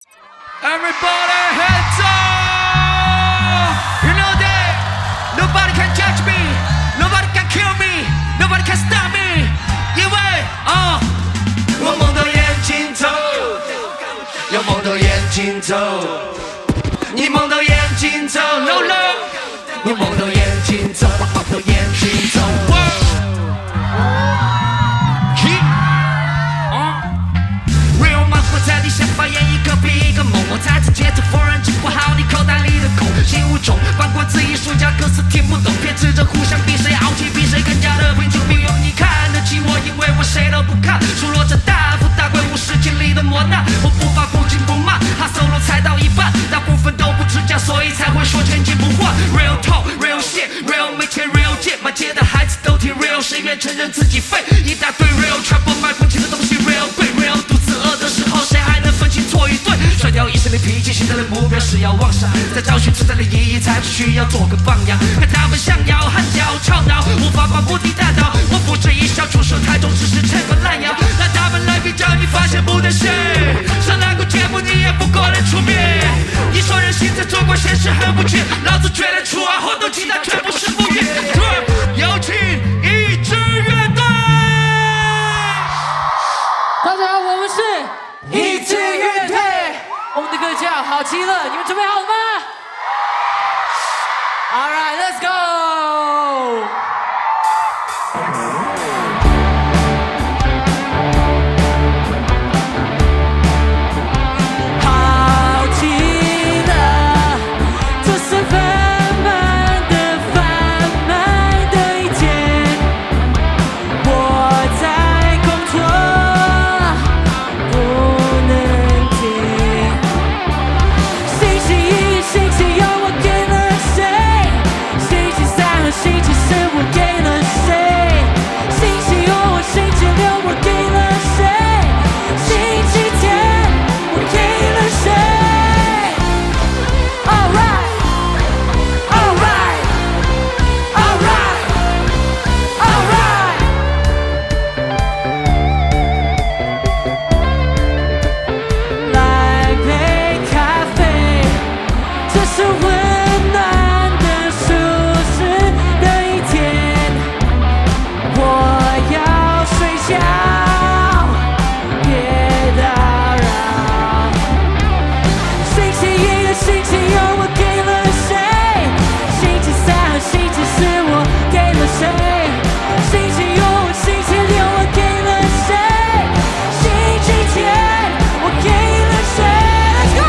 Everybody hands up! You know that nobody can judge me, nobody can kill me, nobody can stop me. 因为我梦到眼睛头，要梦到眼睛头，你梦到眼睛头 ，No no， 你梦到眼睛头，梦到眼睛头。Real 吗？我在地下发言一个比一个猛，我在这街头逢人治不好你口袋里的空，心无种，放过自己暑假歌词听不懂，偏执着互相比谁傲气，比谁更加的贫穷，并用你看得起我，因为我谁都不看，数落着大富大贵无视经历的磨难，我不发不惊不慢，哈 solo 才到一半，大部分都不持家，所以才会说千金不换。Real talk real shit real 没钱 real 贱，满街的孩子都挺 real， 谁愿承认自己废？一大堆 real 传播卖空气的东西 real 贵 real 肚子饿的时候谁还能分清错与对？甩掉一身的脾气，现在的目标是要妄想，在找寻存在的意义，才只需要做个榜样。看他们想要喊叫吵闹，无法把目的达到，我不止一笑出手太重，只是趁个懒腰，让他们来比较，你发现不能谁上哪个节目你也不过能出面。你说人性在中国现实很不缺，老子觉得出二后动其他全部是不悦。有请一支乐队。大家好，我们是一支乐队，我们的歌叫《好极了》，你们准备好了吗 ？All right, let's go. 好极了，这是繁忙的一天，我在工作。不能停。星期一、星期二我给了谁？星期三和星期四我给了谁？星期五、星期六我给了谁？星期天我给了谁 ？All right, all right, all right, all right. 来杯咖啡，这是温暖的、舒适的一天。我要睡觉，别打扰。星期一和星期二我给了谁？星期三和星期四我给了谁？星期五、星期六我给了谁？星期天我给了谁 ？Let's go！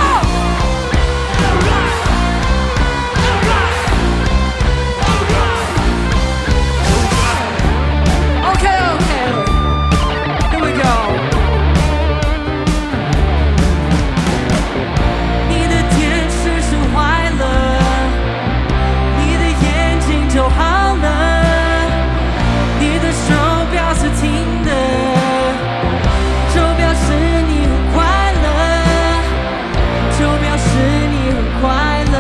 Okay, here we go。你的电视是坏了，你的眼睛就好了，你的手表是停的，就表示你很快乐，就表示你很快乐。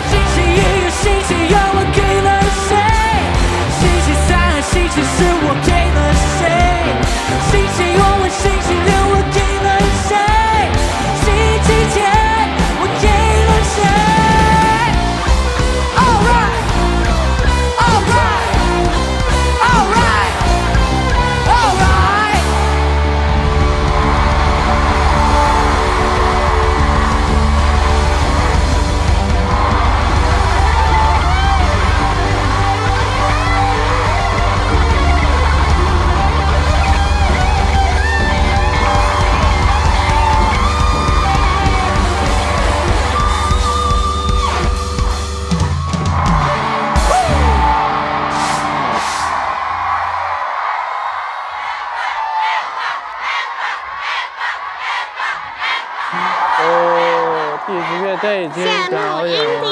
星期一和星期二我给了谁？星期三和星期四我给了谁？星期五和星期六我给了谁？星期天我给了谁 ？All right, all right, all right, all right. 哦，第一支乐队已经表演完。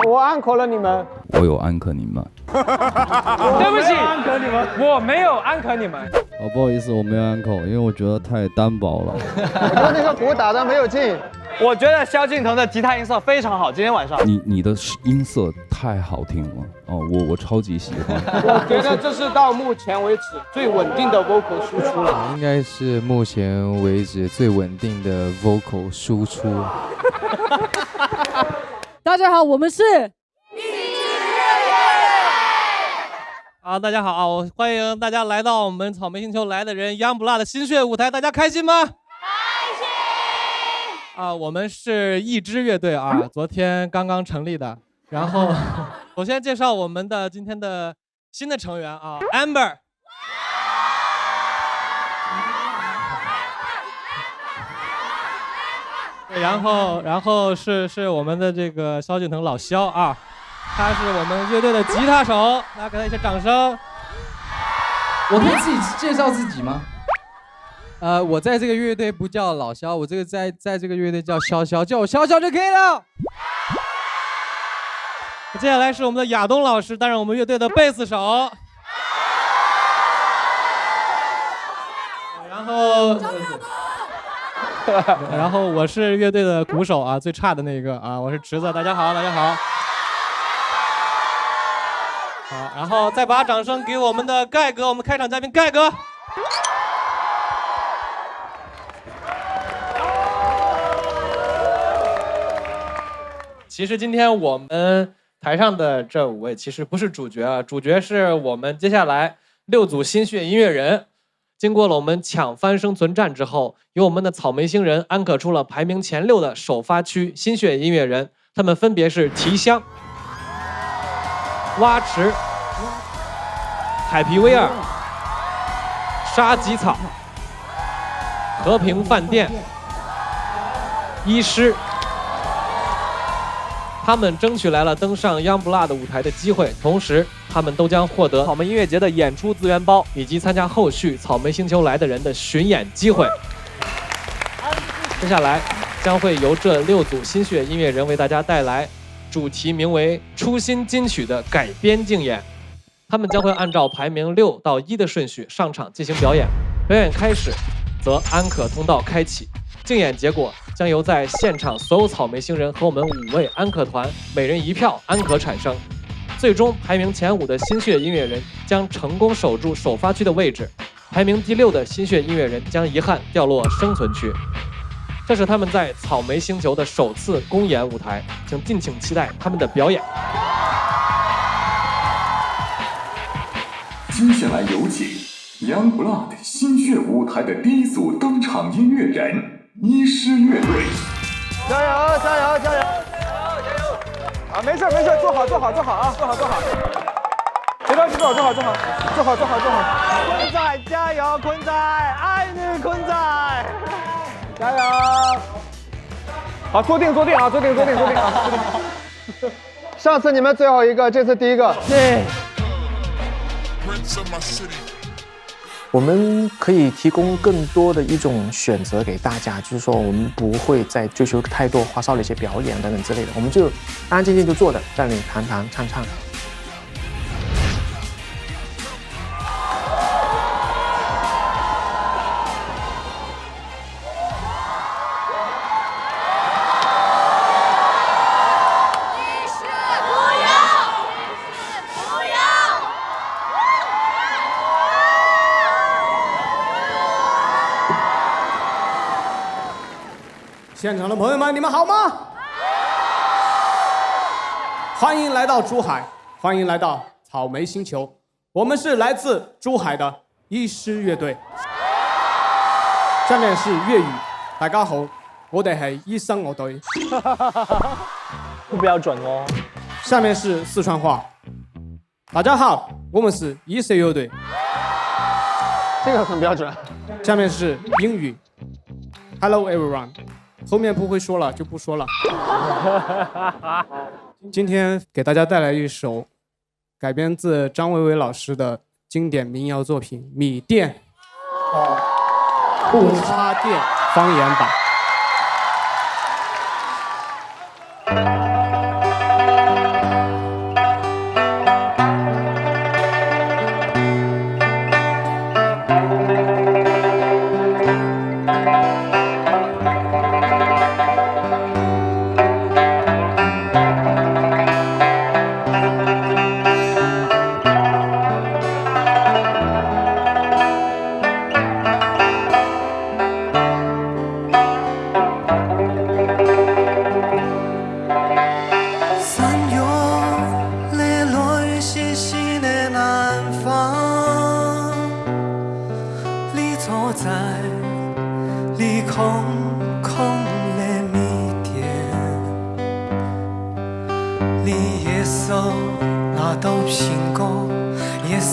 我安可了你们。我有安可你们。对不起，安可你们，我没有安可你们。哦，不好意思，我没有安可，因为我觉得太单薄了。我觉得那个鼓打的没有劲。我觉得萧敬腾的吉他音色非常好，今天晚上。你的音色太好听了哦，我超级喜欢。我觉得这是到目前为止最稳定的 vocal 输出了。应该是目前为止最稳定的 vocal 输出。大家好，我们是好，大家好，欢迎大家来到我们草莓星球来的人 Youngblood 的新血舞台，大家开心吗？开心！我们是一支乐队啊，昨天刚刚成立的。然后，首先介绍我们的今天的新的成员啊 ，Amber。然后是我们的这个萧敬腾老萧啊。他是我们乐队的吉他手，大家给他一些掌声。我可以自己介绍自己吗？我在这个乐队不叫老萧，我这个在这个乐队叫潇潇，叫我潇潇就可以了。接下来是我们的亚东老师，担任我们乐队的贝斯手。然后我是乐队的鼓手啊，最差的那个啊，我是池子，大家好，大家好。好，然后再把掌声给我们的盖哥，我们开场嘉宾盖哥。其实今天我们台上的这5位其实不是主角啊，主角是我们接下来6组新血音乐人。经过了我们抢翻生存战之后，由我们的草莓星人安可出了排名前6的首发区新血音乐人，他们分别是提香、蛙池、海皮威尔、沙棘草、和平饭店、医师。他们争取来了登上 Youngblood 舞台的机会，同时他们都将获得草莓音乐节的演出资源包，以及参加后续草莓星球来的人的巡演机会。接下来将会由这6组新血音乐人为大家带来主题名为“初心金曲”的改编竞演。他们将会按照排名6到1的顺序上场进行表演。表演开始，则安可通道开启。竞演结果将由在现场所有草莓星人和我们5位安可团每人1票安可产生。最终排名前5的新血音乐人将成功守住首发区的位置，排名第6的新血音乐人将遗憾掉落生存区。这是他们在草莓星球的首次公演舞台，请敬请期待他们的表演。接下来有请 Youngblood 新血舞台的第1组登场音乐人医师乐队。加油加油加油加油加油！啊，没事没事，坐好啊，坐好别着急，坐好。坤仔加油，坤仔，爱你坤仔，加油！好，坐定啊。上次你们最后一个，这次第一个。对。我们可以提供更多的一种选择给大家，就是说我们不会再追求太多花哨的一些表演等等之类的，我们就安安静静就坐着，在那里弹弹唱唱。现场的朋友们，你们好吗？欢迎来到珠海，欢迎来到草莓星球。我们是来自珠海的医师乐队。下面是粤语，大家好，我哋係醫生樂隊。不標準哦。下面是四川話，大家好，我們是醫師樂隊。這個很標準。下面是英語 ，Hello everyone。后面不会说了就不说了。今天给大家带来一首改编自张维维老师的经典民谣作品《米店》，不插电方言版。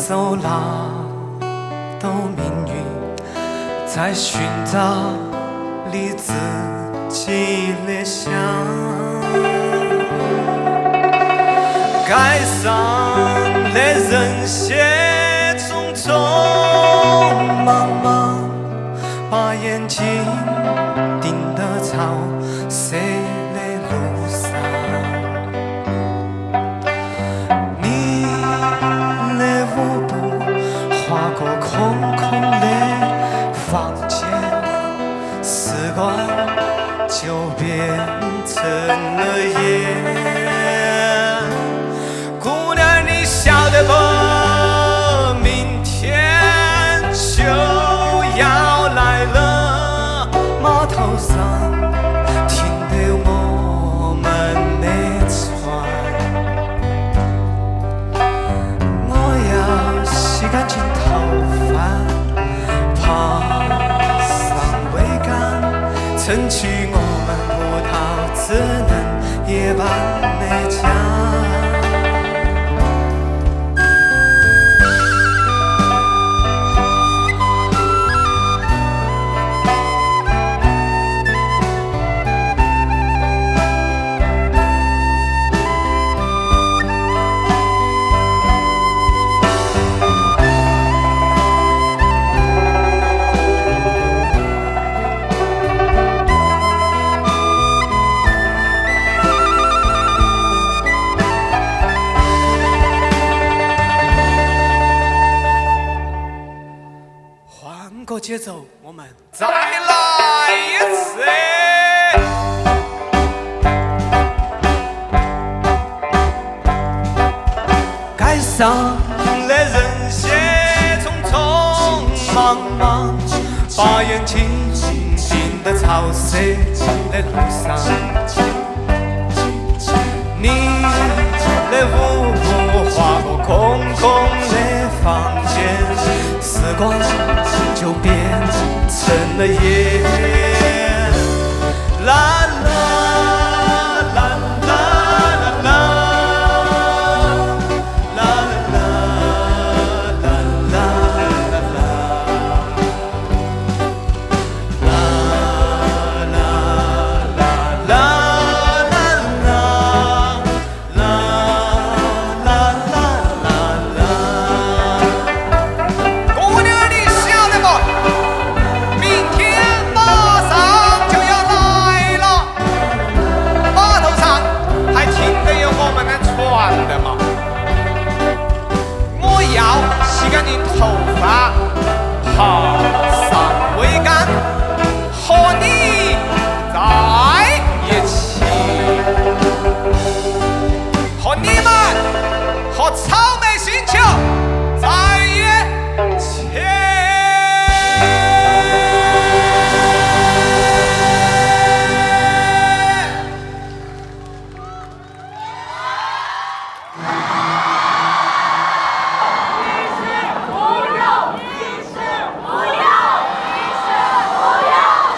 走廊的命运，在寻找离自己理想。街上的人血匆匆忙忙，把眼睛盯得潮湿的路上。你的舞步划过空空的房间，时光就变成了烟。姑娘，你晓得不？明天就要来了，码头上停留我们的船。我要洗干净头发，爬上桅杆，撑起我们葡萄枝嫩叶般的家。换个节奏，我们再来一次。街上的人血匆匆忙忙，把眼睛盯得潮湿的路上。你的舞步划过空空的房间，时光就变成了烟。啦啦啦啦啦啦，啦啦啦啦啦啦，啦啦啦啦啦。姑娘，你晓得不？明天马上就要来了，码头上还停着有我们的船的嘛。我要洗干净头发，爬上桅杆，和你在一起，和你们，和草莓星球在一起。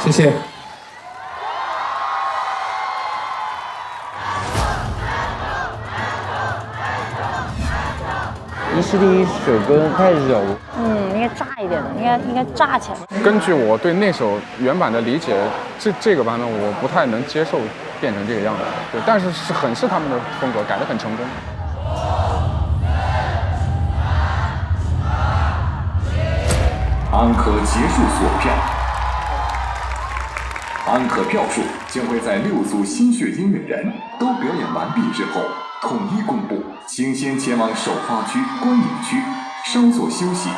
谢谢。遗失第一首歌太柔，应该炸一点的，应该炸起来。根据我对那首原版的理解，这个版本我不太能接受变成这个样子，对，但是很是他们的风格，改得很成功。安可结束锁票，安可票数将会在6组心血音乐人都表演完毕之后统一公布，请先前往首发区、观影区稍作休息。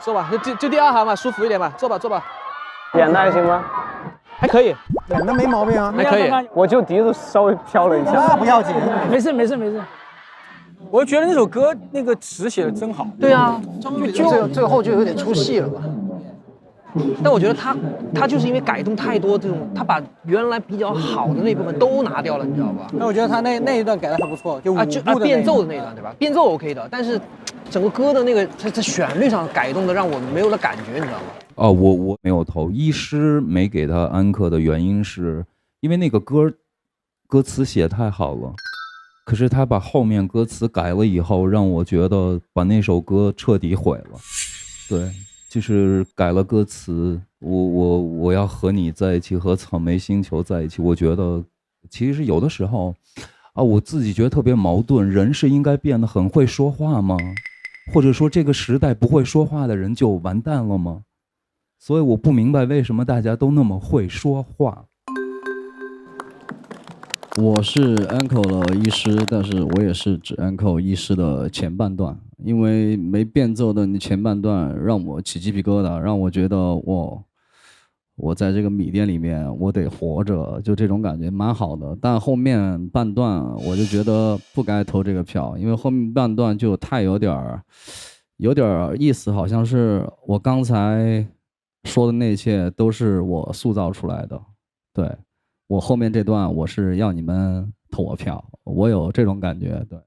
坐吧，就第2行吧，舒服一点吧，坐吧。演的还行吗？还可以，演的没毛病啊，还可以。我就笛子稍微飘了一下，那不要紧，没事。我觉得那首歌那个词写的真好。对啊，最后就有点出戏了吧。但我觉得他就是因为改动太多，这种他把原来比较好的那部分都拿掉了，你知道吧？那我觉得他那一段改的很不错，就变奏的那一段，对吧？变奏 OK 的，但是整个歌的那个在旋律上改动的让我没有了感觉，你知道吗？哦，我没有投，医师没给他安可的原因是因为那个歌词写太好了，可是他把后面歌词改了以后，让我觉得把那首歌彻底毁了。对，就是改了歌词，我要和你在一起，和草莓星球在一起。我觉得其实有的时候啊，我自己觉得特别矛盾，人是应该变得很会说话吗？或者说这个时代不会说话的人就完蛋了吗？所以我不明白为什么大家都那么会说话。我是 Uncle 的医师，但是我也是指 Uncle 医师的前半段，因为没变奏的你前半段让我起鸡皮疙瘩，让我觉得我在这个米店里面我得活着，就这种感觉蛮好的。但后面半段我就觉得不该投这个票，因为后面半段就太有点意思，好像是我刚才说的那一切都是我塑造出来的。对，我后面这段我是要你们投我票，我有这种感觉。对，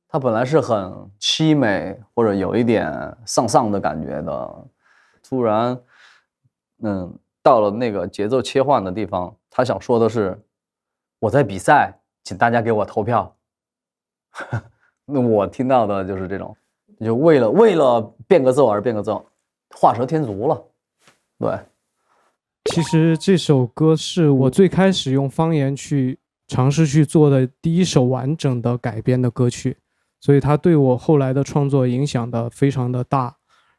它本来是很凄美或者有一点丧的感觉的，突然到了那个节奏切换的地方，他想说的是我在比赛，请大家给我投票。那我听到的就是这种，就为了变个奏而变个奏，画蛇添足了。对，其实这首歌是我最开始用方言去尝试去做的第一首完整的改编的歌曲，所以它对我后来的创作影响的非常的大。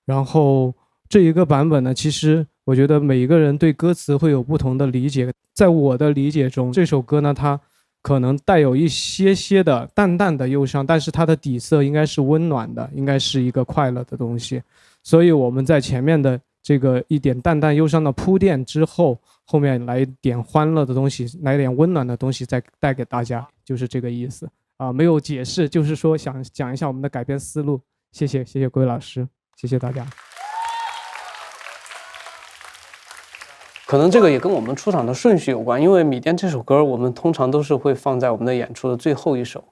然后这一个版本呢，其实我觉得每一个人对歌词会有不同的理解。在我的理解中，这首歌呢，它可能带有一些的淡淡的忧伤，但是它的底色应该是温暖的，应该是一个快乐的东西。所以我们在前面的这个一点淡淡忧伤的铺垫之后，后面来一点欢乐的东西，来一点温暖的东西，再带给大家，就是这个意思啊。没有解释，就是说想讲一下我们的改编思路。谢谢各位老师，谢谢大家。可能这个也跟我们出场的顺序有关，因为《米店》这首歌我们通常都是会放在我们的演出的最后一首，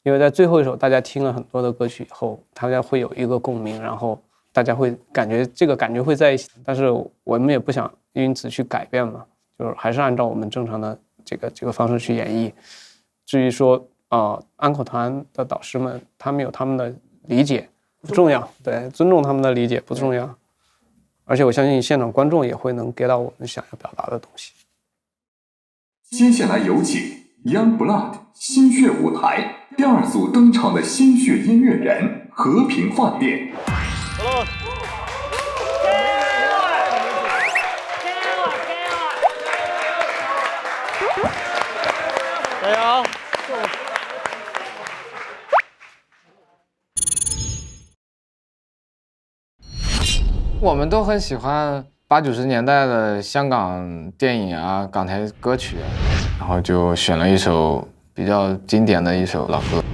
因为在最后一首大家听了很多的歌曲以后，大家会有一个共鸣，然后大家会感觉这个感觉会在一起，但是我们也不想因此去改变嘛，就是还是按照我们正常的这个方式去演绎。至于说安可团的导师们，他们有他们的理解不重要，对，尊重他们的理解不重要。而且我相信现场观众也会能 get 到我们想要表达的东西。接下来有请 Youngblood 心血舞台第二组登场的心血音乐人和平饭店。加油！我们都很喜欢80、90年代的香港电影啊、港台歌曲，然后就选了一首比较经典的一首老歌。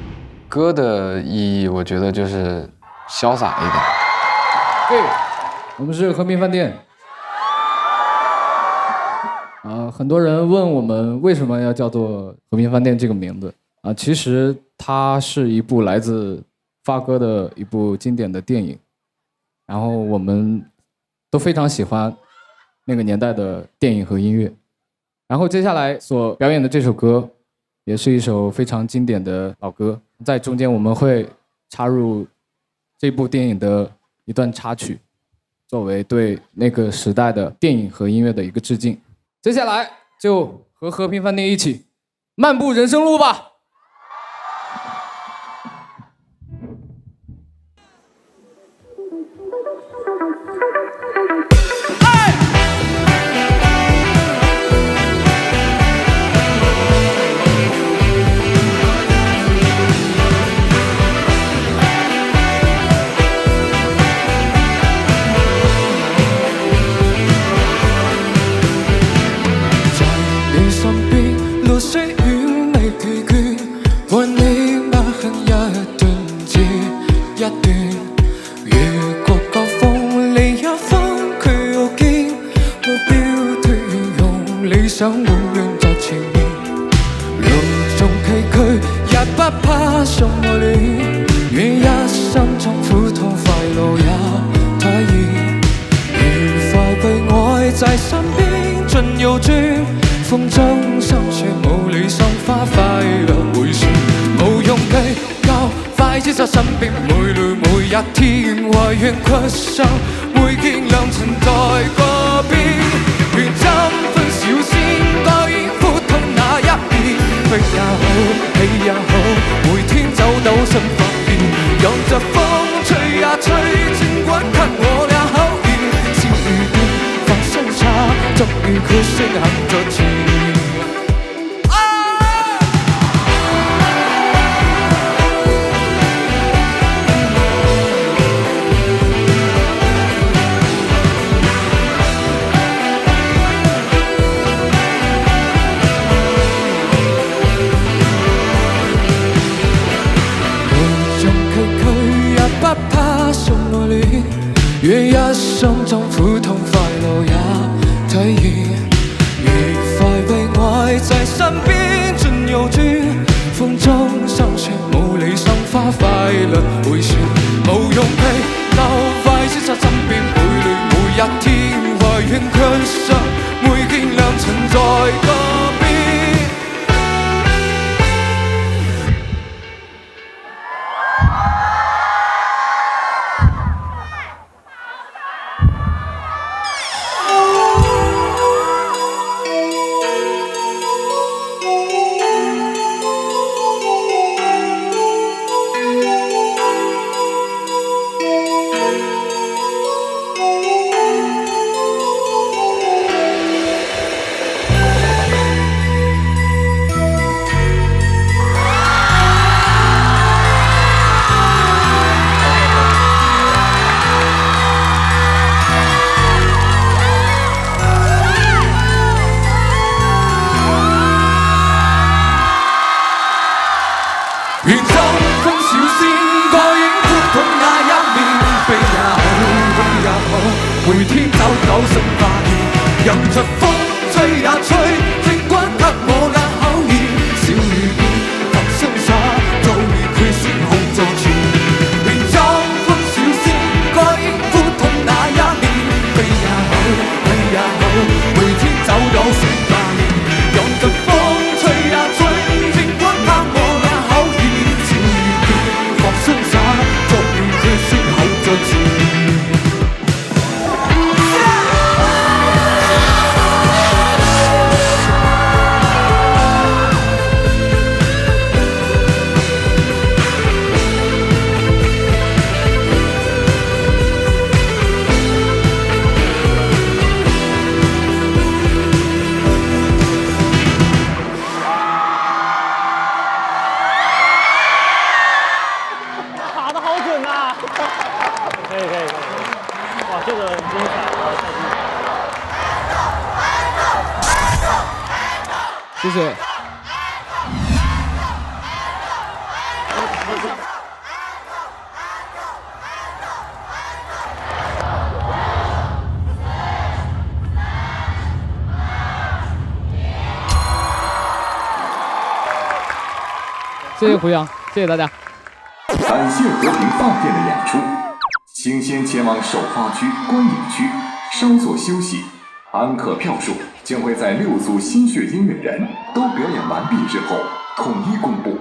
歌的意义，我觉得就是潇洒一点。对，我们是和平饭店。很多人问我们为什么要叫做和平饭店这个名字啊，其实它是一部来自发哥的一部经典的电影。然后我们都非常喜欢那个年代的电影和音乐。然后接下来所表演的这首歌，也是一首非常经典的老歌。在中间我们会插入这部电影的一段插曲，作为对那个时代的电影和音乐的一个致敬。接下来就和和平饭店一起漫步人生路吧。想無怨在前面，路縱崎嶇也不怕什麼亂，願一生中苦痛快樂也體驗，愉快被愛在身邊盡搖轉，風箏心卻冇理想花快樂回旋，冇勇氣夠快接受身邊每累每一天懷怨屈手，每見良辰在嗰邊，願爭分小先該應付痛那一邊，逼也好，氣也好，每天走到新發現，讓這風吹呀吹，儘管給我倆口語，小雨點發生差，終於決心行着前。願一生中苦痛快樂也體驗，愉快被愛在身邊真有趣，風中上雪冇理想花快樂回旋，冇勇氣夠快接受身邊每累每一天懷怨卻上，每見良辰在嗰邊。每天走到新發現，任着風吹呀吹，儘管給我倆口語，小雨點發生灑，早已決心好作全，連裝歡笑先該應付痛那一面，飛也好，飛也好，每天走到新發現，任着風吹呀吹，儘管給我倆口語，小雨點發生灑，早已決心好作全。谢谢。谢谢胡杨，谢谢大家。感谢和平饭店的演出，请先前往首发区、观影区稍作休息。安可票数将会在6组心血音乐人都表演完毕之后统一公布。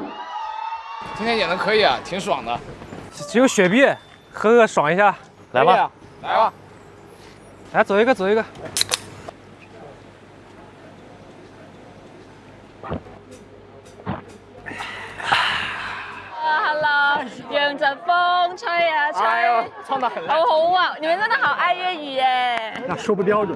今天演的可以啊，挺爽的。只有雪碧，喝个爽一下。来吧，来吧，来走一个，走一个。Hello， 讓着風吹呀吹，哎呦，唱得很烂，好好啊！你們真的好愛粵語耶。那說不標準。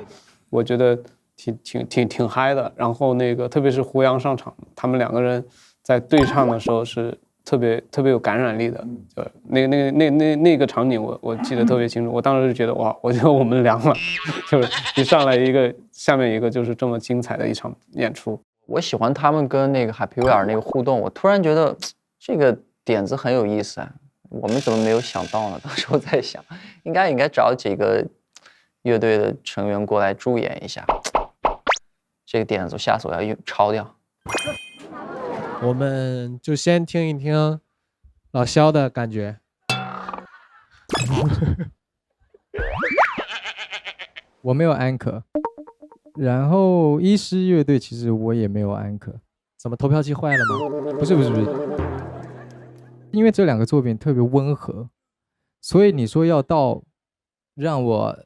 我覺得挺嗨的。然後那個特別是胡楊上場，他們兩個人在對唱的時候是特別有感染力的。就那個場景我記得特別清楚。我當時就覺得哇，我覺得我們涼了，就是一上來一個，下面一個就是這麼精彩的一場演出。我喜歡他們跟那個海皮威爾那個互動，我突然覺得這個點子很有意思啊，我們怎麼沒有想到呢？當時我在想，應該找幾個樂隊的成員過來助演一下，這個點子下次我要抄掉。我們就先聽一聽老蕭的感覺。我沒有 anchor，然后医师乐队其实我也没有安可。怎么投票器坏了吗？不是，因为这2个作品特别温和，所以你说要到让我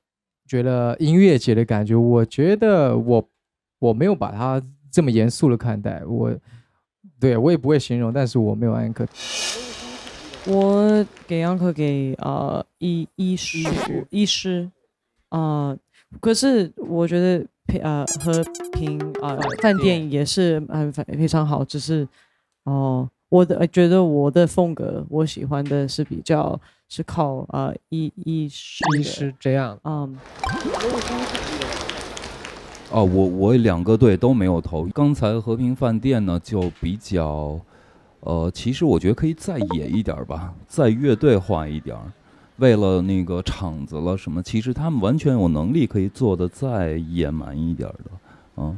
觉得音乐节的感觉，我觉得我没有把它这么严肃的看待，我也不会形容，但是我没有安可。我给安可给医师可是我觉得和平饭店也是非常好，只是觉得我的风格我喜欢的是比较是靠医师这样我2个队都没有投。刚才和平饭店呢就比较其实我觉得可以再野一点吧，再乐队化一点。为了那个场子了什么，其实他们完全有能力可以做得再野蛮一点的。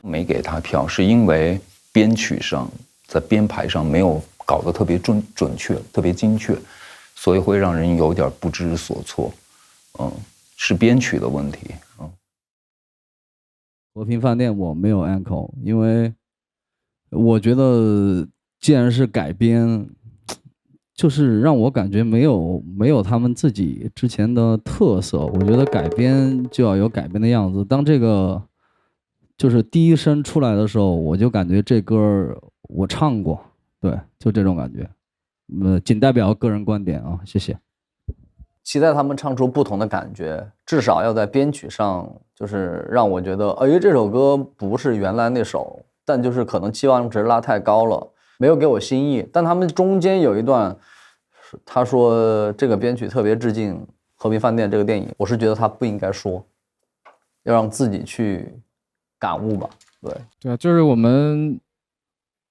没给他票是因为编曲上在编排上没有搞得特别准确，特别精确，所以会让人有点不知所措。是编曲的问题。和平饭店我没有 encore， 因为我觉得既然是改编，就是让我感觉没有他们自己之前的特色。我觉得改编就要有改编的样子。当这个就是第一声出来的时候，我就感觉这歌我唱过，对，就这种感觉。仅代表个人观点啊，谢谢。期待他们唱出不同的感觉，至少要在编曲上，就是让我觉得，哎，这首歌不是原来那首，但就是可能期望值拉太高了，没有给我新意。但他们中间有一段，他说这个编曲特别致敬《和平饭店》这个电影，我是觉得他不应该说，要让自己去感悟吧。对啊，就是我们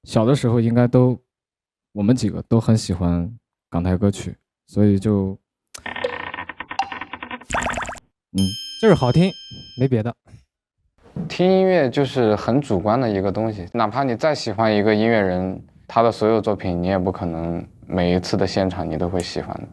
小的时候应该我们几个都很喜欢港台歌曲，所以就。就是好听，没别的。听音乐就是很主观的一个东西，哪怕你再喜欢一个音乐人，他的所有作品，你也不可能每一次的现场你都会喜欢的。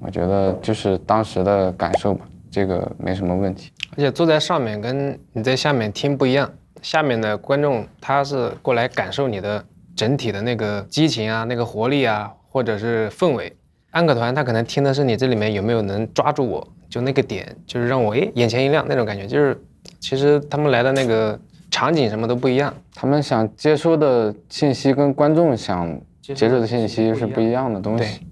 我觉得就是当时的感受吧，这个没什么问题。而且坐在上面跟你在下面听不一样，下面的观众他是过来感受你的整体的那个激情啊、那个活力啊，或者是氛围。安可团他可能听的是你这里面有没有能抓住我，就那个点，就是让我眼前一亮那种感觉。就是其实他们来的那个场景什么都不一样，他们想接收的信息跟观众想接受的信息是不一样的东西。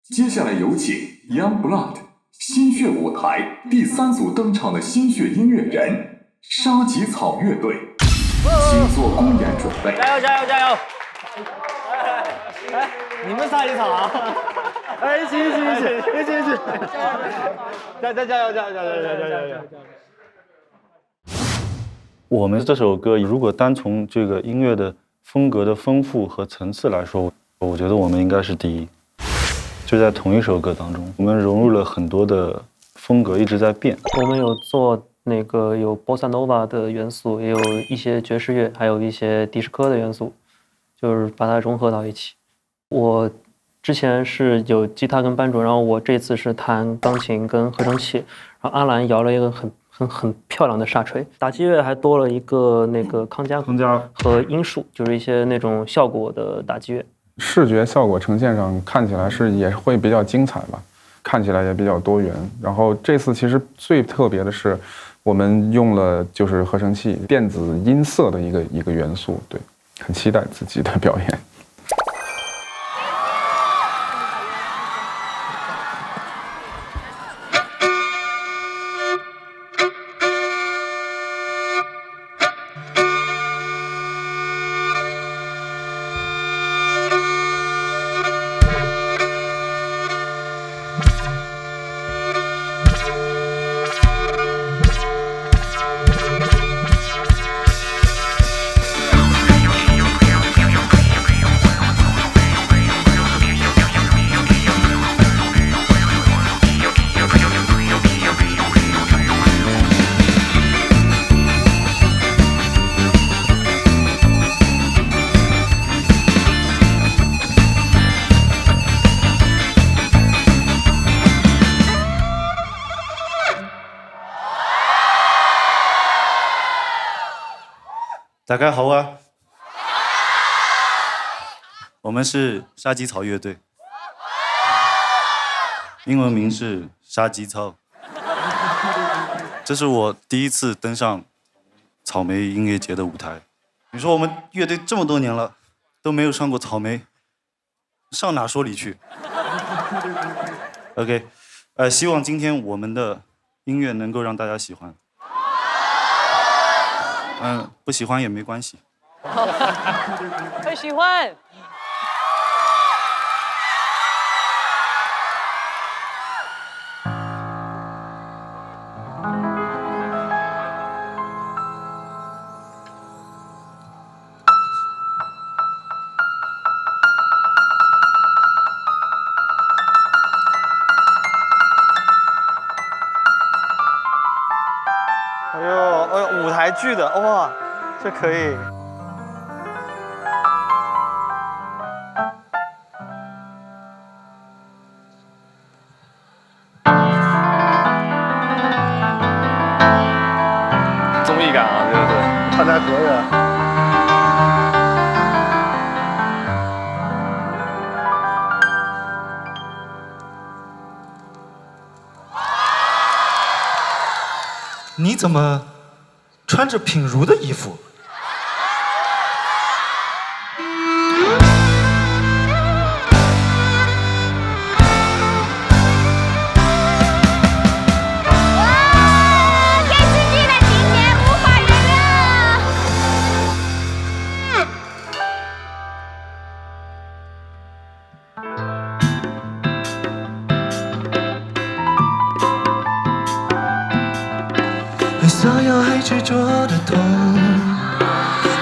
接下来有请 Youngblood 心血舞台第3组登场的心血音乐人沙棘草乐队，请做公演准备。加油加油加油！哎，你们沙棘草啊！哎，一起！加油！我们这首歌如果单从这个音乐的风格的丰富和层次来说，我觉得我们应该是第一。就在同一首歌当中，我们融入了很多的风格，一直在变。我们有做那个有 bossa nova 的元素，也有一些爵士乐，还有一些迪斯科的元素，就是把它融合到一起。我之前是有吉他跟班主，然后我这次是弹钢琴跟合成器，然后阿兰摇了一个很漂亮的沙锤，打击乐还多了一个那个康佳和音树，就是一些那种效果的打击乐。视觉效果呈现上看起来也会比较精彩吧，看起来也比较多元。然后这次其实最特别的是，我们用了就是合成器电子音色的一个元素，对，很期待自己的表演。大家好啊，我们是杀鸡草乐队，英文名是杀鸡草。这是我第一次登上草莓音乐节的舞台。你说我们乐队这么多年了，都没有上过草莓，上哪说理去 ？OK， 希望今天我们的音乐能够让大家喜欢。不喜欢也没关系。会喜欢。舞台剧的哇，这可以。综艺感啊，对不对？看在合着。你怎么穿着品如的衣服？给自己的今天无法原谅。为所有爱执着的痛，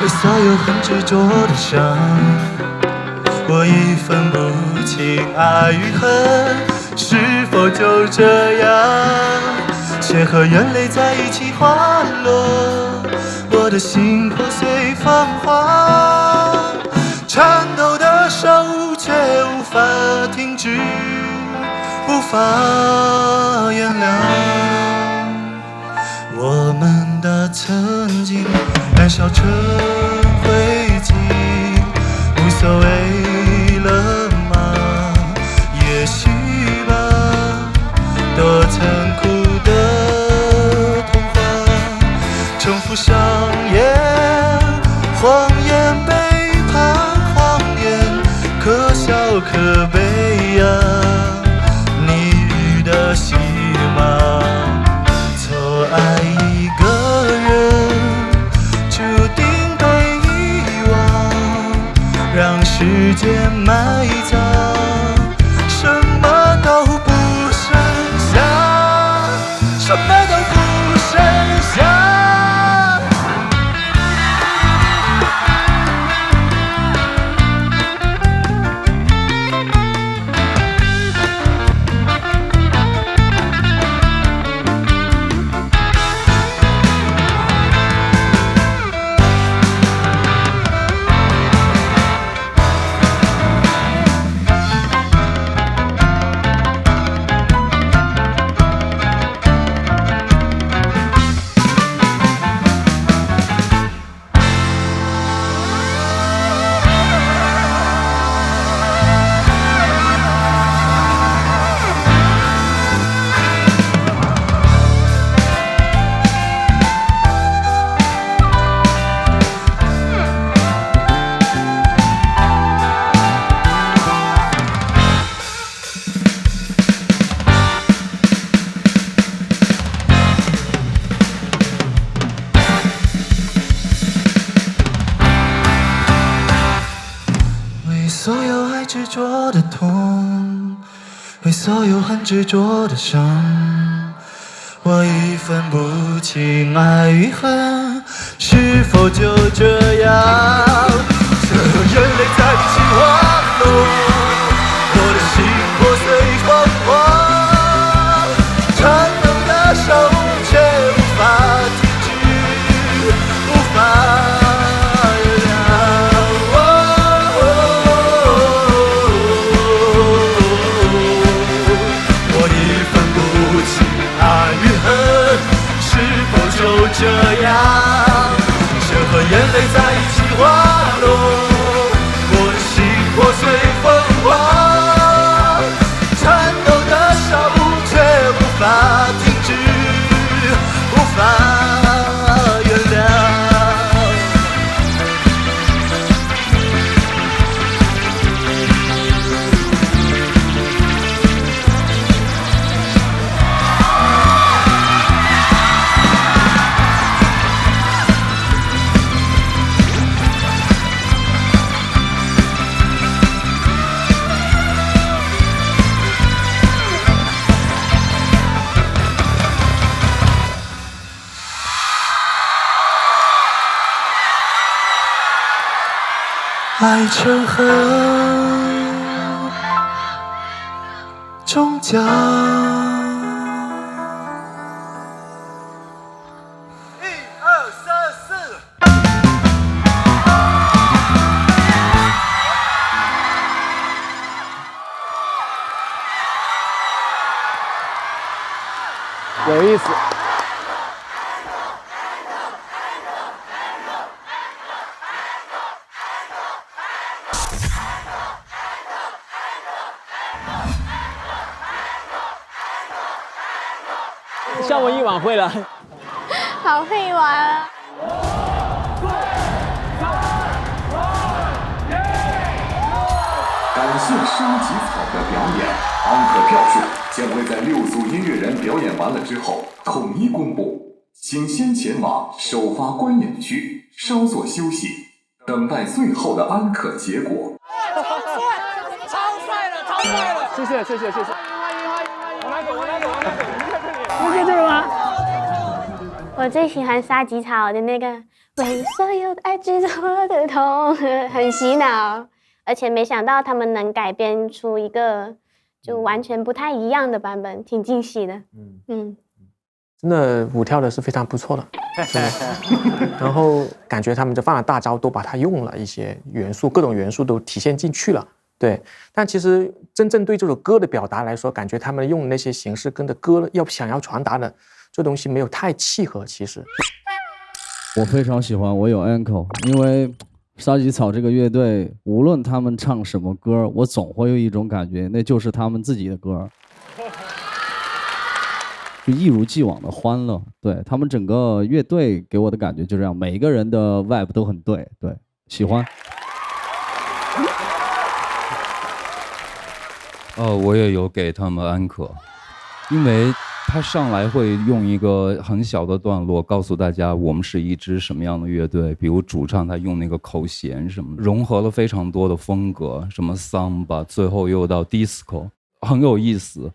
为所有很执着的伤，我已分不清爱与恨，是否就这样？血和眼泪在一起滑落，我的心破碎泛黄，颤抖的手却无法停止，无法原谅。我们的曾经燃烧成灰烬，无所谓了吗？也许吧，多残酷的童话，重复上演，谎言背叛谎言，可笑可悲呀，你予的戏码。爱一个人，注定被遗忘，让时间埋葬，什么都不剩下，什么都不剩下。所有爱执着的痛，为所有很执着的伤，我已分不清爱与恨，是否就这样？血和眼泪在一起滑落，我的心破碎泛黄，颤抖的手却无法停止，无法。这样，血和眼泪在。爱成河，终将。有意思。校文艺晚会了，好会玩啊！感谢沙棘草的表演，安可票数将会在6组音乐人表演完了之后统一公布，请先前往首发观演区稍作休息，等待最后的安可结果。超帅了，超帅了！谢谢谢谢谢谢。我拿走，我拿走，我拿走，你在这里。是这个吗？我最喜欢沙棘草的那个为所有爱执着的痛，很洗脑，而且没想到他们能改编出一个就完全不太一样的版本，挺惊喜的。真的舞跳的是非常不错的，真的。然后感觉他们就放了大招，都把它用了一些元素，各种元素都体现进去了。对，但其实真正对这首歌的表达来说，感觉他们用的那些形式跟着歌想要传达的这东西没有太契合。其实我非常喜欢，我有 Ankle， 因为沙棘草这个乐队，无论他们唱什么歌，我总会有一种感觉，那就是他们自己的歌，就一如既往的欢乐。对，他们整个乐队给我的感觉就这样，每一个人的 vibe 都很对，对，喜欢。我也有给他们安可，因为他上来会用一个很小的段落告诉大家我们是一支什么样的乐队，比如主唱他用那个口弦什么的，融合了非常多的风格，什么桑巴，最后又到 disco， 很有意思。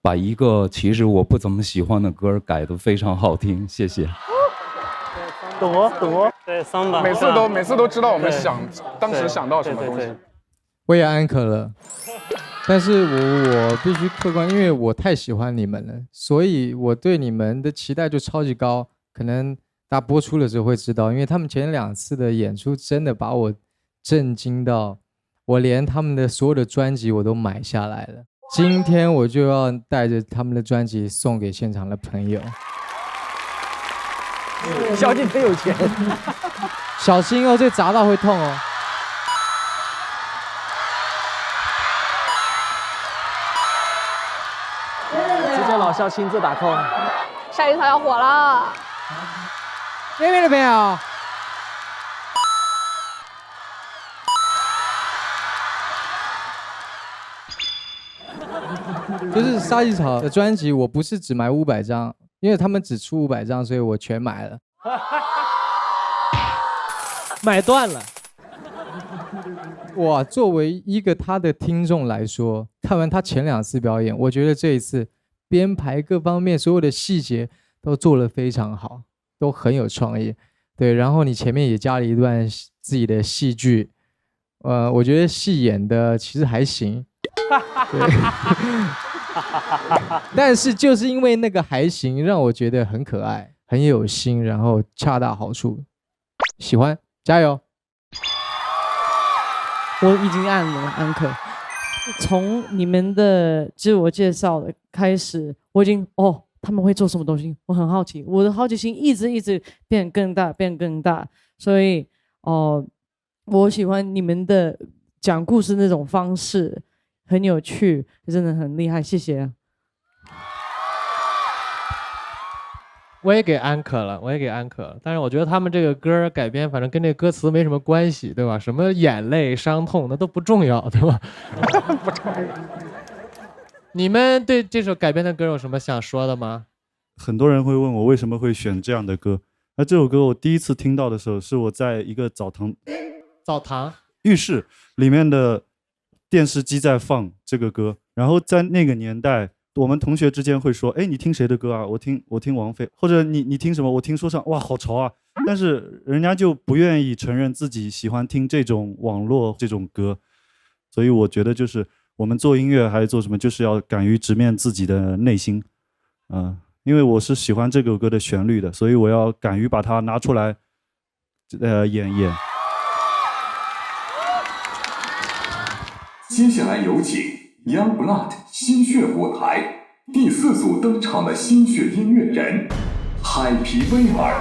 把一个其实我不怎么喜欢的歌改得非常好听，谢谢。懂哦，懂哦。对，桑巴。每次都知道我们当时想到什么东西。我也安可了，但是我必须客观，因为我太喜欢你们了，所以我对你们的期待就超级高。可能大家播出的时候会知道，因为他们前2次的演出真的把我震惊到，我连他们的所有的专辑我都买下来了。今天我就要带着他们的专辑送给现场的朋友。小姐真有钱，小心哦，这砸到会痛哦。直接老校亲自打 call。鲨鱼草要火了，那边的朋友。就是沙棘草的专辑，我不是只买500张，因为他们只出500张，所以我全买了。买断了。哇，作为一个他的听众来说，看完他前2次表演，我觉得这一次编排各方面所有的细节都做得非常好，都很有创意。对，然后你前面也加了一段自己的戏剧，我觉得戏演的其实还行。对，但是就是因为那个还行，让我觉得很可爱，很有心，然后恰到好处，喜欢，加油！我已经按了安可，从你们的自我介绍的开始，我已经他们会做什么东西，我很好奇，我的好奇心一直变更大，变更大，所以我喜欢你们的讲故事那种方式，很有趣，真的很厉害，谢谢。我也给安可了，但是我觉得他们这个歌改编，反正跟这歌词没什么关系，对吧？什么眼泪、伤痛，那都不重要，对吧？不重要。你们对这首改编的歌有什么想说的吗？很多人会问我为什么会选这样的歌。那这首歌我第一次听到的时候，是我在一个澡堂浴室里面的电视机在放这个歌，然后在那个年代，我们同学之间会说，哎，你听谁的歌啊？我听王菲，或者你听什么？我听说唱，哇，好潮啊！但是人家就不愿意承认自己喜欢听这种网络这种歌，所以我觉得就是我们做音乐还是做什么，就是要敢于直面自己的内心，因为我是喜欢这个歌的旋律的，所以我要敢于把它拿出来，演。接下来有请 YoungBlood 心血舞台第4组登场的心血音乐人海皮威尔。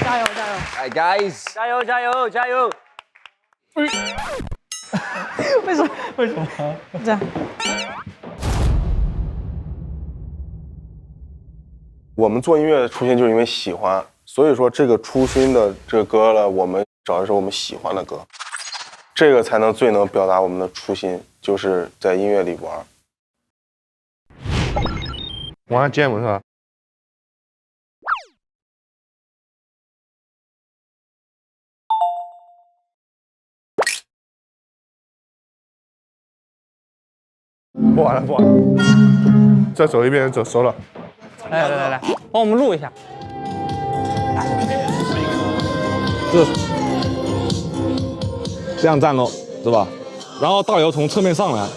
加油加油 ！Hi guys， 加油加油加油！为什么？这样？我们做音乐的初心就是因为喜欢，所以说这个初心的这个歌了，我们找的是我们喜欢的歌，这个才能最能表达我们的初心，就是在音乐里玩。玩 jam 是吧？不玩了，不玩了，再走一遍，走熟了。来，帮我们录一下。这样站喽，是吧？然后大刘从侧面上来，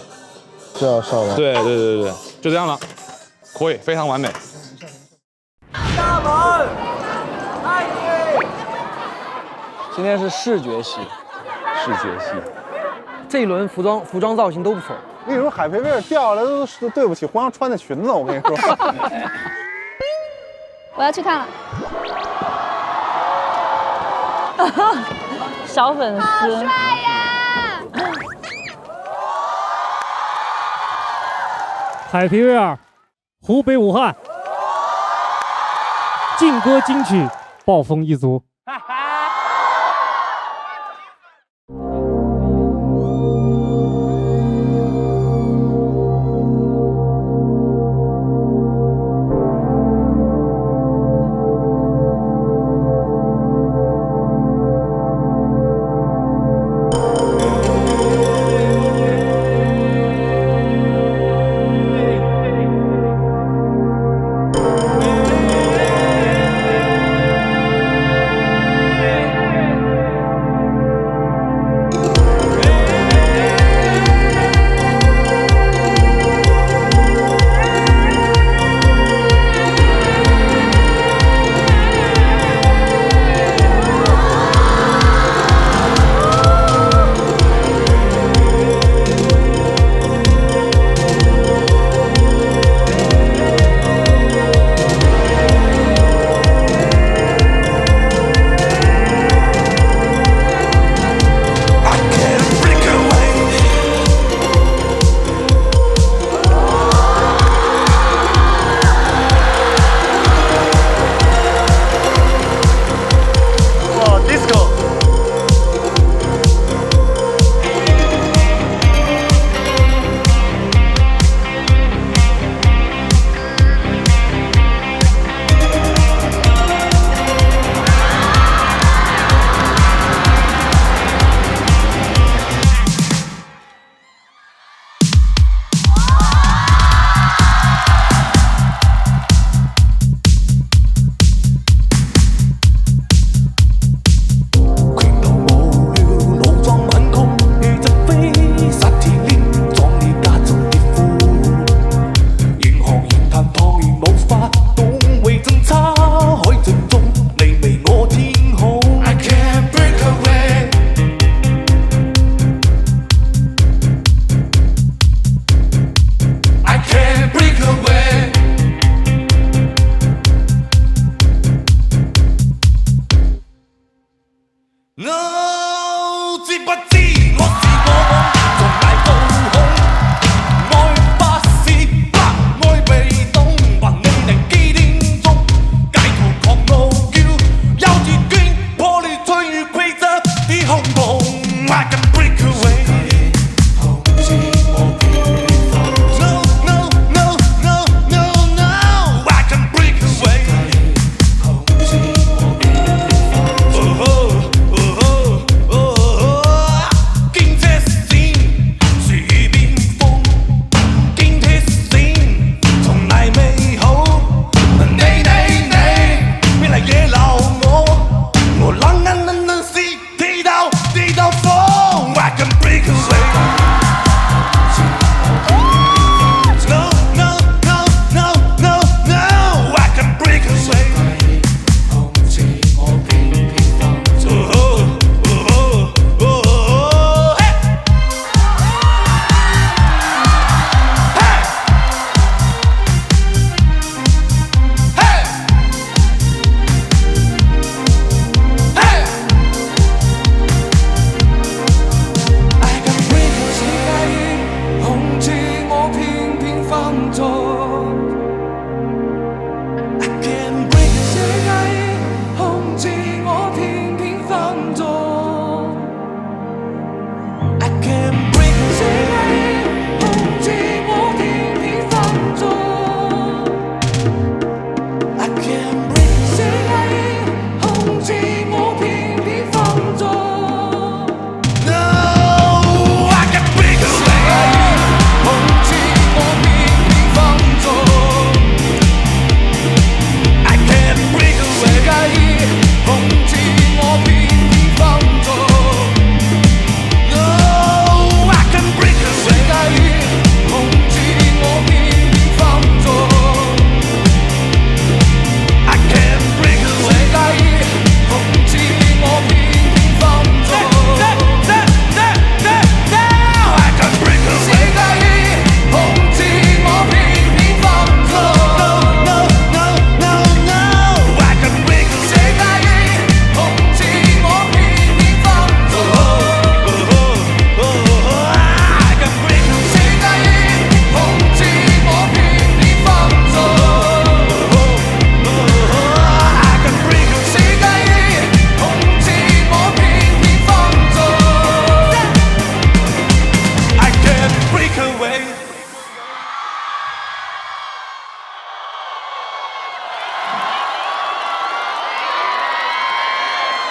这样上来。对，就这样了，可以，非常完美。大门，爱你。今天是视觉系，这一轮服装造型都不错。那时候海培威尔掉下来都是对不起皇上穿的裙子，我跟你说。我要去看了。小粉丝，好帅呀！海皮威尔，湖北武汉，劲歌金曲，暴风一族。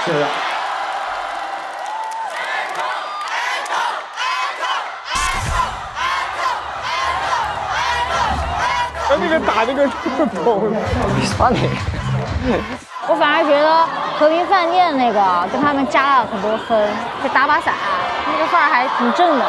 是的。那个打那个头，发你。我反而觉得和平饭店那个跟他们加了很多分，就打把伞那个范儿还挺正的。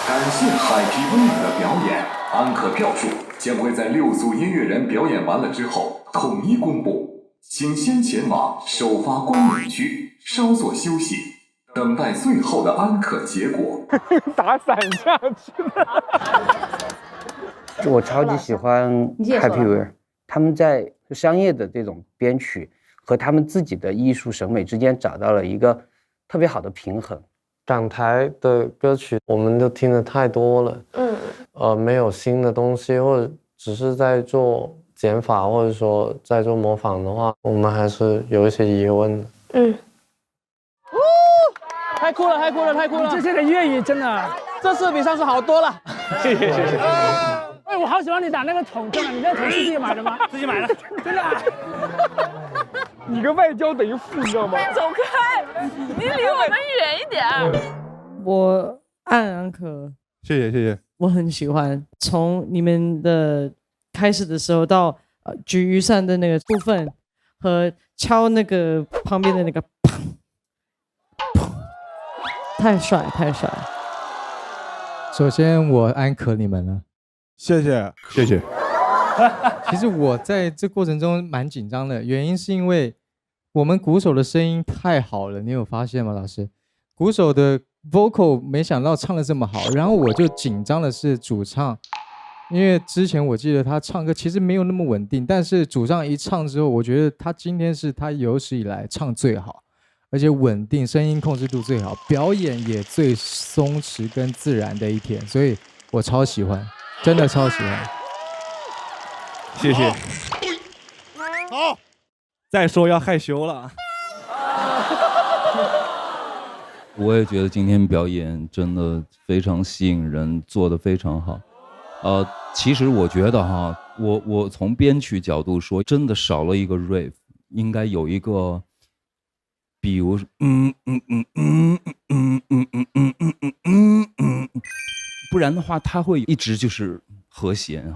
感谢海皮温暖的表演，安可票数将会在6组音乐人表演完了之后统一公布，请先前往首发观影区稍作休息，等待最后的安可结果。打伞下去的。我超级喜欢 Happy Wear， 他们在商业的这种编曲和他们自己的艺术审美之间找到了一个特别好的平衡。港台的歌曲我们都听得太多了，没有新的东西，或者只是在做减法，或者说在做模仿的话，我们还是有一些疑问的。太酷了，太酷了，太酷了！这些的粤语真的，这次比上次好多了。谢谢谢谢。哎，我好喜欢你打那个桶，真的，你那个桶是自己买的吗？自己买的，真的。你跟外交等于负，你知道吗？走开，你离我们远一点。我爱安可，谢谢谢谢。我很喜欢，从你们的开始的时候到举雨伞的那个部分和敲那个旁边的那个砰砰，太帅太帅。首先我安可你们了，谢谢谢谢。其实我在这过程中蛮紧张的，原因是因为我们鼓手的声音太好了，你有发现吗，老师？鼓手的 vocal 没想到唱得这么好，然后我就紧张的是主唱，因为之前我记得他唱歌其实没有那么稳定，但是主唱一唱之后，我觉得他今天是他有史以来唱最好，而且稳定，声音控制度最好，表演也最松弛跟自然的一天，所以我超喜欢，真的超喜欢。谢谢。好，再说要害羞了。我也觉得今天表演真的非常吸引人，做得非常好。其实我觉得哈，我从编曲角度说，真的少了一个 riff， 应该有一个，比如不然的话它会一直就是和弦，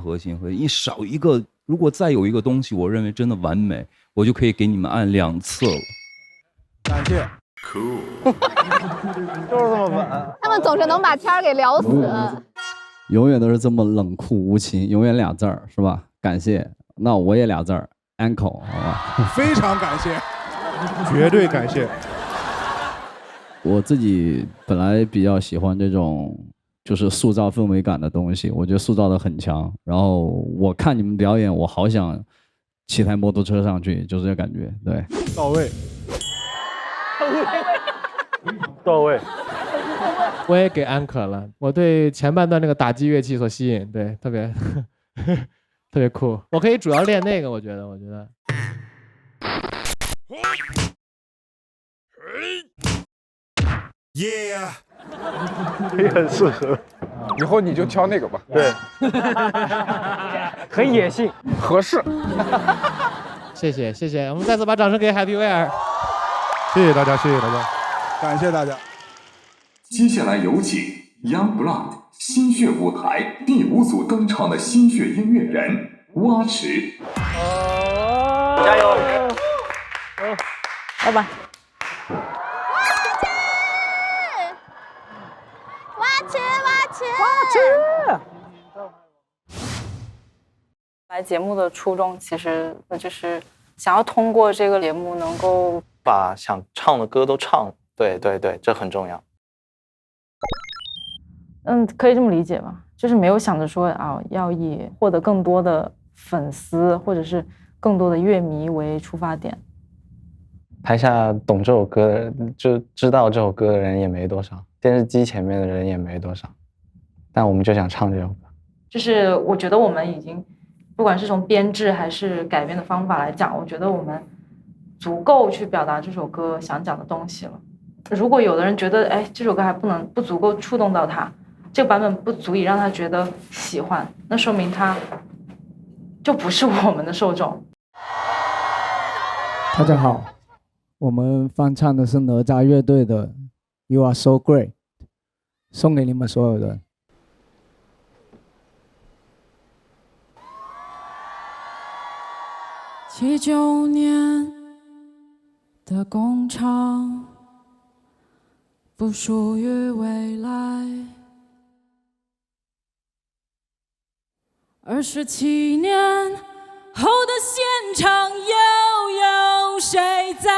一少一个，如果再有一个东西，我认为真的完美，我就可以给你们按2次了。感谢。就是这么稳。他们总是能把天儿给聊死。永远都是这么冷酷无情，永远2字儿是吧？感谢，那我也2字儿 ，uncle， 好吧？非常感谢，绝对感谢。我自己本来比较喜欢这种就是塑造氛围感的东西，我觉得塑造的很强。然后我看你们表演，我好想骑台摩托车上去，就是这感觉。对，到位，到位。我也给安可了，我对前半段那个打击乐器所吸引，对，特别特别酷。我可以主要练那个，我觉得。Yeah， 也很适合。以后你就挑那个吧。对，很野性，合适。谢谢，我们再次把掌声给 Happy Wear。谢谢大家，感谢大家。接下来有请 Youngblood 心血舞台第5组登场的心血音乐人蛙池。加油！来吧。来节目的初衷其实就是想要通过这个节目能够把想唱的歌都唱了，对，这很重要。可以这么理解吧，就是没有想着说要以获得更多的粉丝或者是更多的乐迷为出发点。台下懂这首歌的人，就知道这首歌的人也没多少，电视机前面的人也没多少，但我们就想唱这首歌。就是我觉得我们已经不管是从编制还是改编的方法来讲，我觉得我们足够去表达这首歌想讲的东西了。如果有的人觉得这首歌还不足够触动到他，这个版本不足以让他觉得喜欢，那说明他就不是我们的受众。大家好，我们翻唱的是哪吒乐队的《You Are So Great》，送给你们所有人。79年的工厂不属于未来，27年后的现场又有谁在？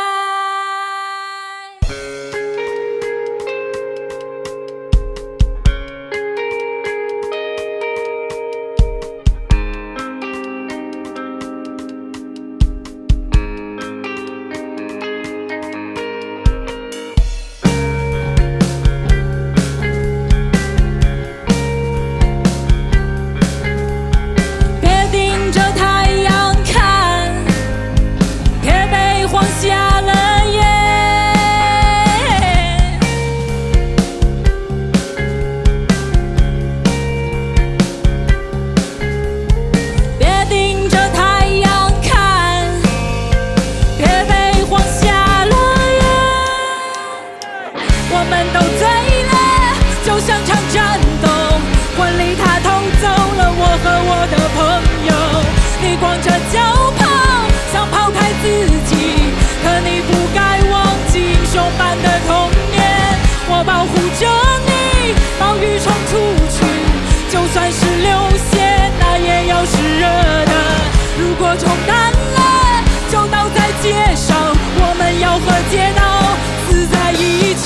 冲淡了，就倒在街上，我们要和街道死在一起。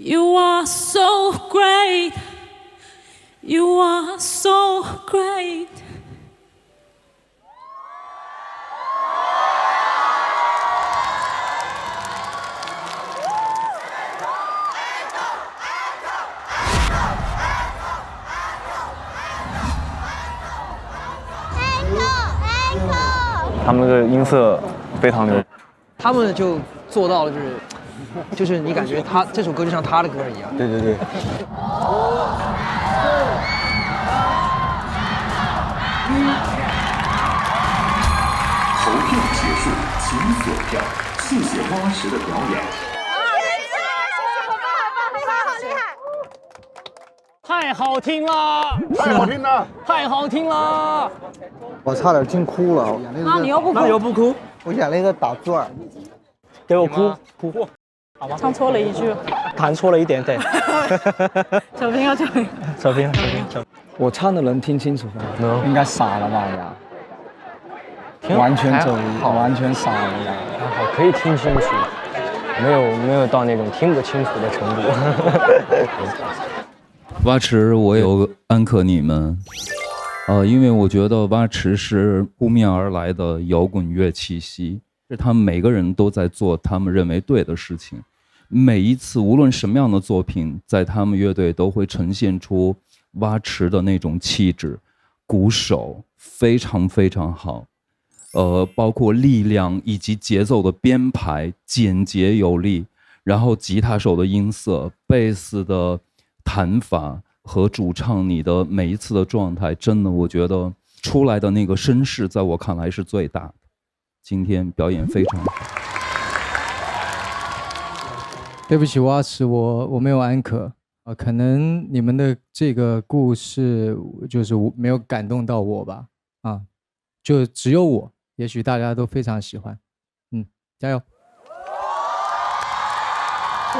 You are so great. You are so great. 他们的音色非常牛，他们就做到了，就是你感觉他这首歌就像他的歌一样。对对对。投票结束，请锁票。谢谢蛙石的表演。太好听了！太好听了！太好听了！我差点听哭了。那你又不哭？那你又不哭？我演了一个打转，给我哭，好吗？唱错了一句，弹错了一点点。扯平了，扯平。扯平了。我唱的能听清楚吗？能。应该傻了吧呀？完全走，完全傻了。还好，可以听清楚，没有到那种听不清楚的程度。蛙池，我有安可你们，因为我觉得蛙池是扑面而来的摇滚乐气息，是他们每个人都在做他们认为对的事情。每一次无论什么样的作品，在他们乐队都会呈现出蛙池的那种气质，鼓手非常非常好，包括力量以及节奏的编排简洁有力，然后吉他手的音色，贝斯的弹法和主唱你的每一次的状态，真的我觉得出来的那个声势在我看来是最大的。今天表演非常好。对不起，蛙池，我没有安可可能你们的这个故事就是没有感动到我吧，就只有我，也许大家都非常喜欢，加油。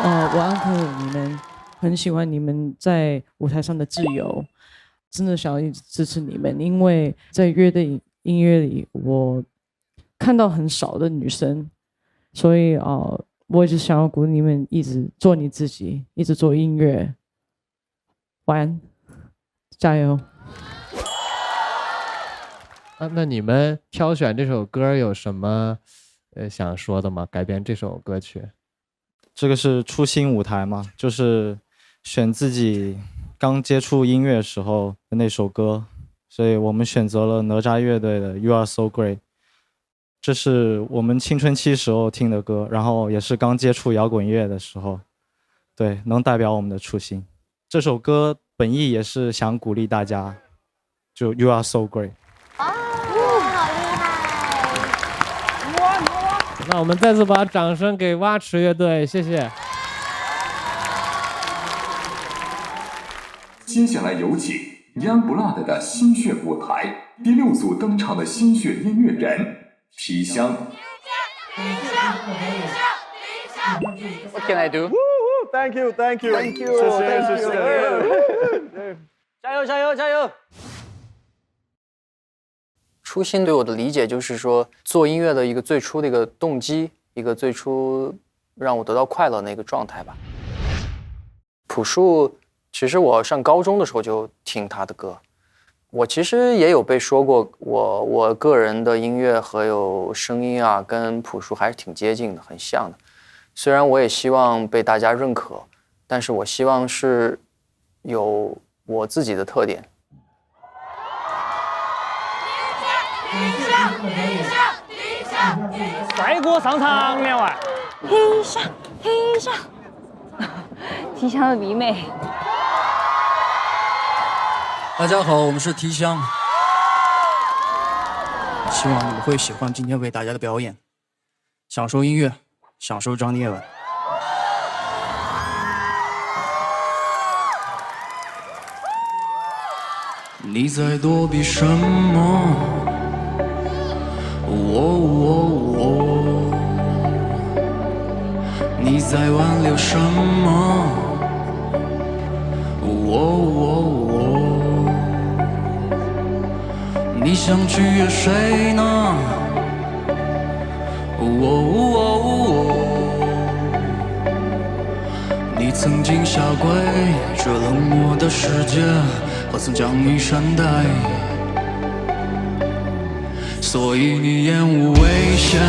我安可你们，很喜欢你们在舞台上的自由，真的想要一直支持你们，因为在乐队音乐里，我看到很少的女生，所以我一直想要鼓励你们一直做你自己，一直做音乐，加油。那你们挑选这首歌有什么想说的吗？改编这首歌曲，这个是初心舞台嘛，就是选自己刚接触音乐时候的那首歌，所以我们选择了哪吒乐队的 You Are So Great。这是我们青春期时候听的歌，然后也是刚接触摇滚乐的时候，对，能代表我们的初心。这首歌本意也是想鼓励大家，就 You Are So Great。那我们再次把掌声给蛙池乐队，谢谢。接下来有请 Youngblood 的心血舞台第6组登场的心血音乐人提香。What can I do? Thank you. 谢谢。加油！初心对我的理解就是说，做音乐的一个最初的一个动机，一个最初让我得到快乐的一个状态吧。朴树，其实我上高中的时候就听他的歌，我其实也有被说过，我个人的音乐和有声音啊，跟朴树还是挺接近的，很像的。虽然我也希望被大家认可，但是我希望是有我自己的特点。甩锅上场2位。提香，提香的迷妹。大家好，我们是提香，希望你们会喜欢今天为大家的表演，享受音乐，享受张聂文。你在躲避什么？你在挽留什么？你想取悦谁呢？你曾经下跪，这冷漠的世界，何曾将你善待？所以你厌恶危险。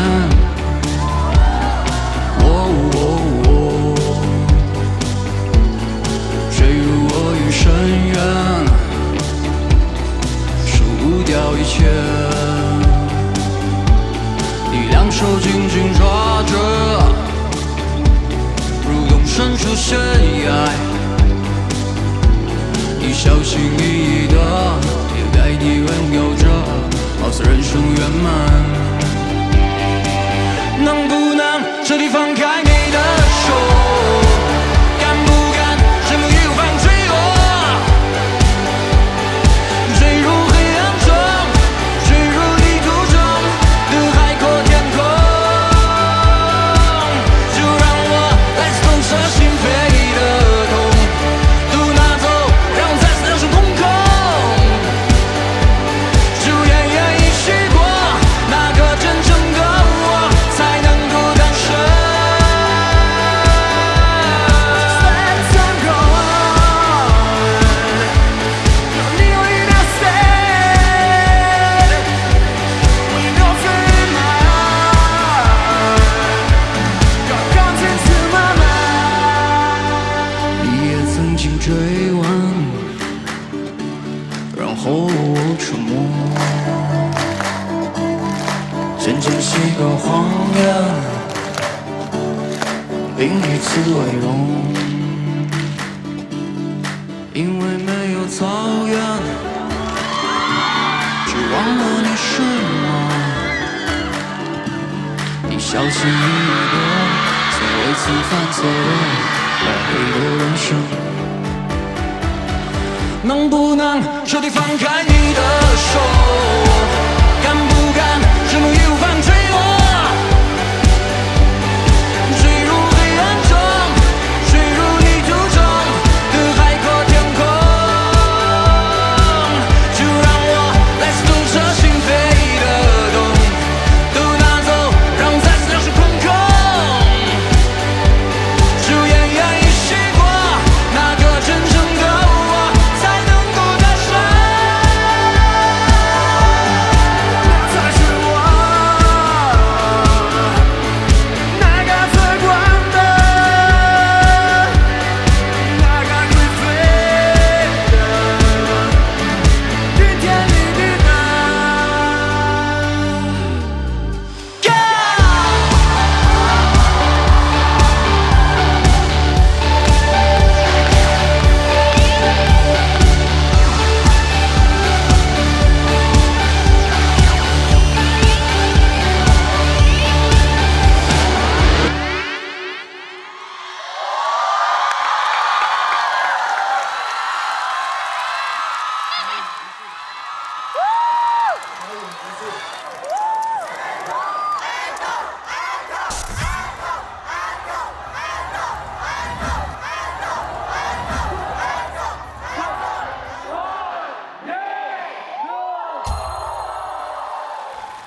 坠入恶语深渊，输不掉一切。你两手紧紧抓着，如同伸出悬崖。你小心翼翼的，也该你拥有着，好似人生圆满。能不能彻底放开你的手？敢不敢沉默义无反坠落？坠入黑暗中，坠入地图中的海阔天空。就让我来自痛彻心扉的痛，都拿走，让我再次两手空空。沉默，渐渐习惯谎言，并以此为荣。因为没有草原，却忘了你是吗？你小心翼翼的，从未曾犯错的白黑的人生。能不能彻底放开你的手？敢不敢沉默义无反坠落？坠入黑暗中，坠入泥土中的海阔天空。就让我来自痛彻心扉的痛都拿走，让再次让是空空。只有奄奄一息过，那个真正的我才能够大声。才是我那个最光的，那个会飞的，顶天立地的。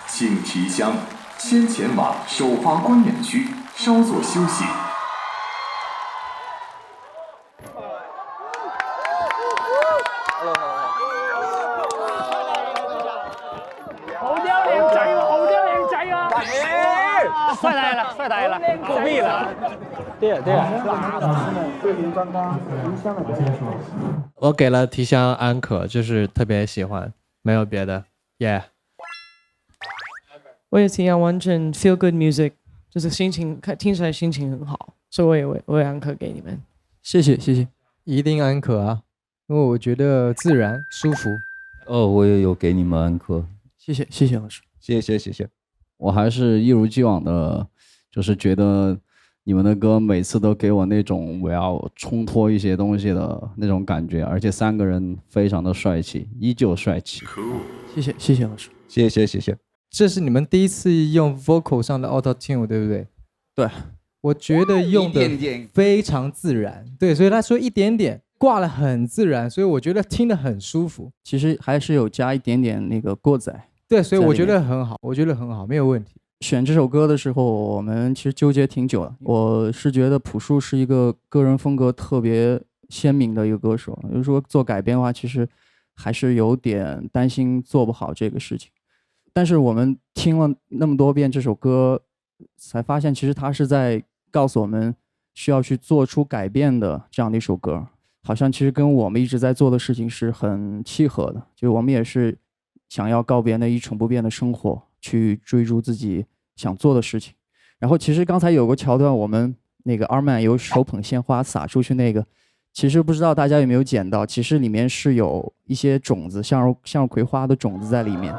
请提箱，先前往首发观演区稍作休息。好啲靚仔喎，好啲靚仔啊！帥呆了，帥呆了，夠味了。对呀对呀。我给了提香安可，就是特别喜欢，没有别的。耶、我也提案完整 feel good music， 就是心情听起来心情很好，所以我也安可给你们。谢谢谢谢，一定安可啊，因为我觉得自然舒服。哦，我也有给你们安可，谢谢谢谢老师，谢谢谢谢。我还是一如既往的，就是觉得你们的歌每次都给我那种我要冲脱一些东西的那种感觉，而且3个人非常的帅气，依旧帅气。谢谢谢谢老师，谢谢谢谢。这是你们第一次用 vocal 上的 auto tune 对不对？对，我觉得用的一点点非常自然，对，所以他说一点点挂了很自然，所以我觉得听得很舒服。其实还是有加一点点那个过载。对，所以我觉得很好，我觉得很好，没有问题。选这首歌的时候，我们其实纠结挺久了。我是觉得朴树是一个个人风格特别鲜明的一个歌手，就是说做改编的话，其实还是有点担心做不好这个事情。但是我们听了那么多遍这首歌，才发现其实它是在告诉我们需要去做出改变的这样的一首歌，好像其实跟我们一直在做的事情是很契合的。就我们也是想要告别那一成不变的生活，去追逐自己想做的事情。然后其实刚才有个桥段，我们那个Arman有手捧鲜花撒出去那个，其实不知道大家有没有捡到，其实里面是有一些种子，向日葵花的种子在里面，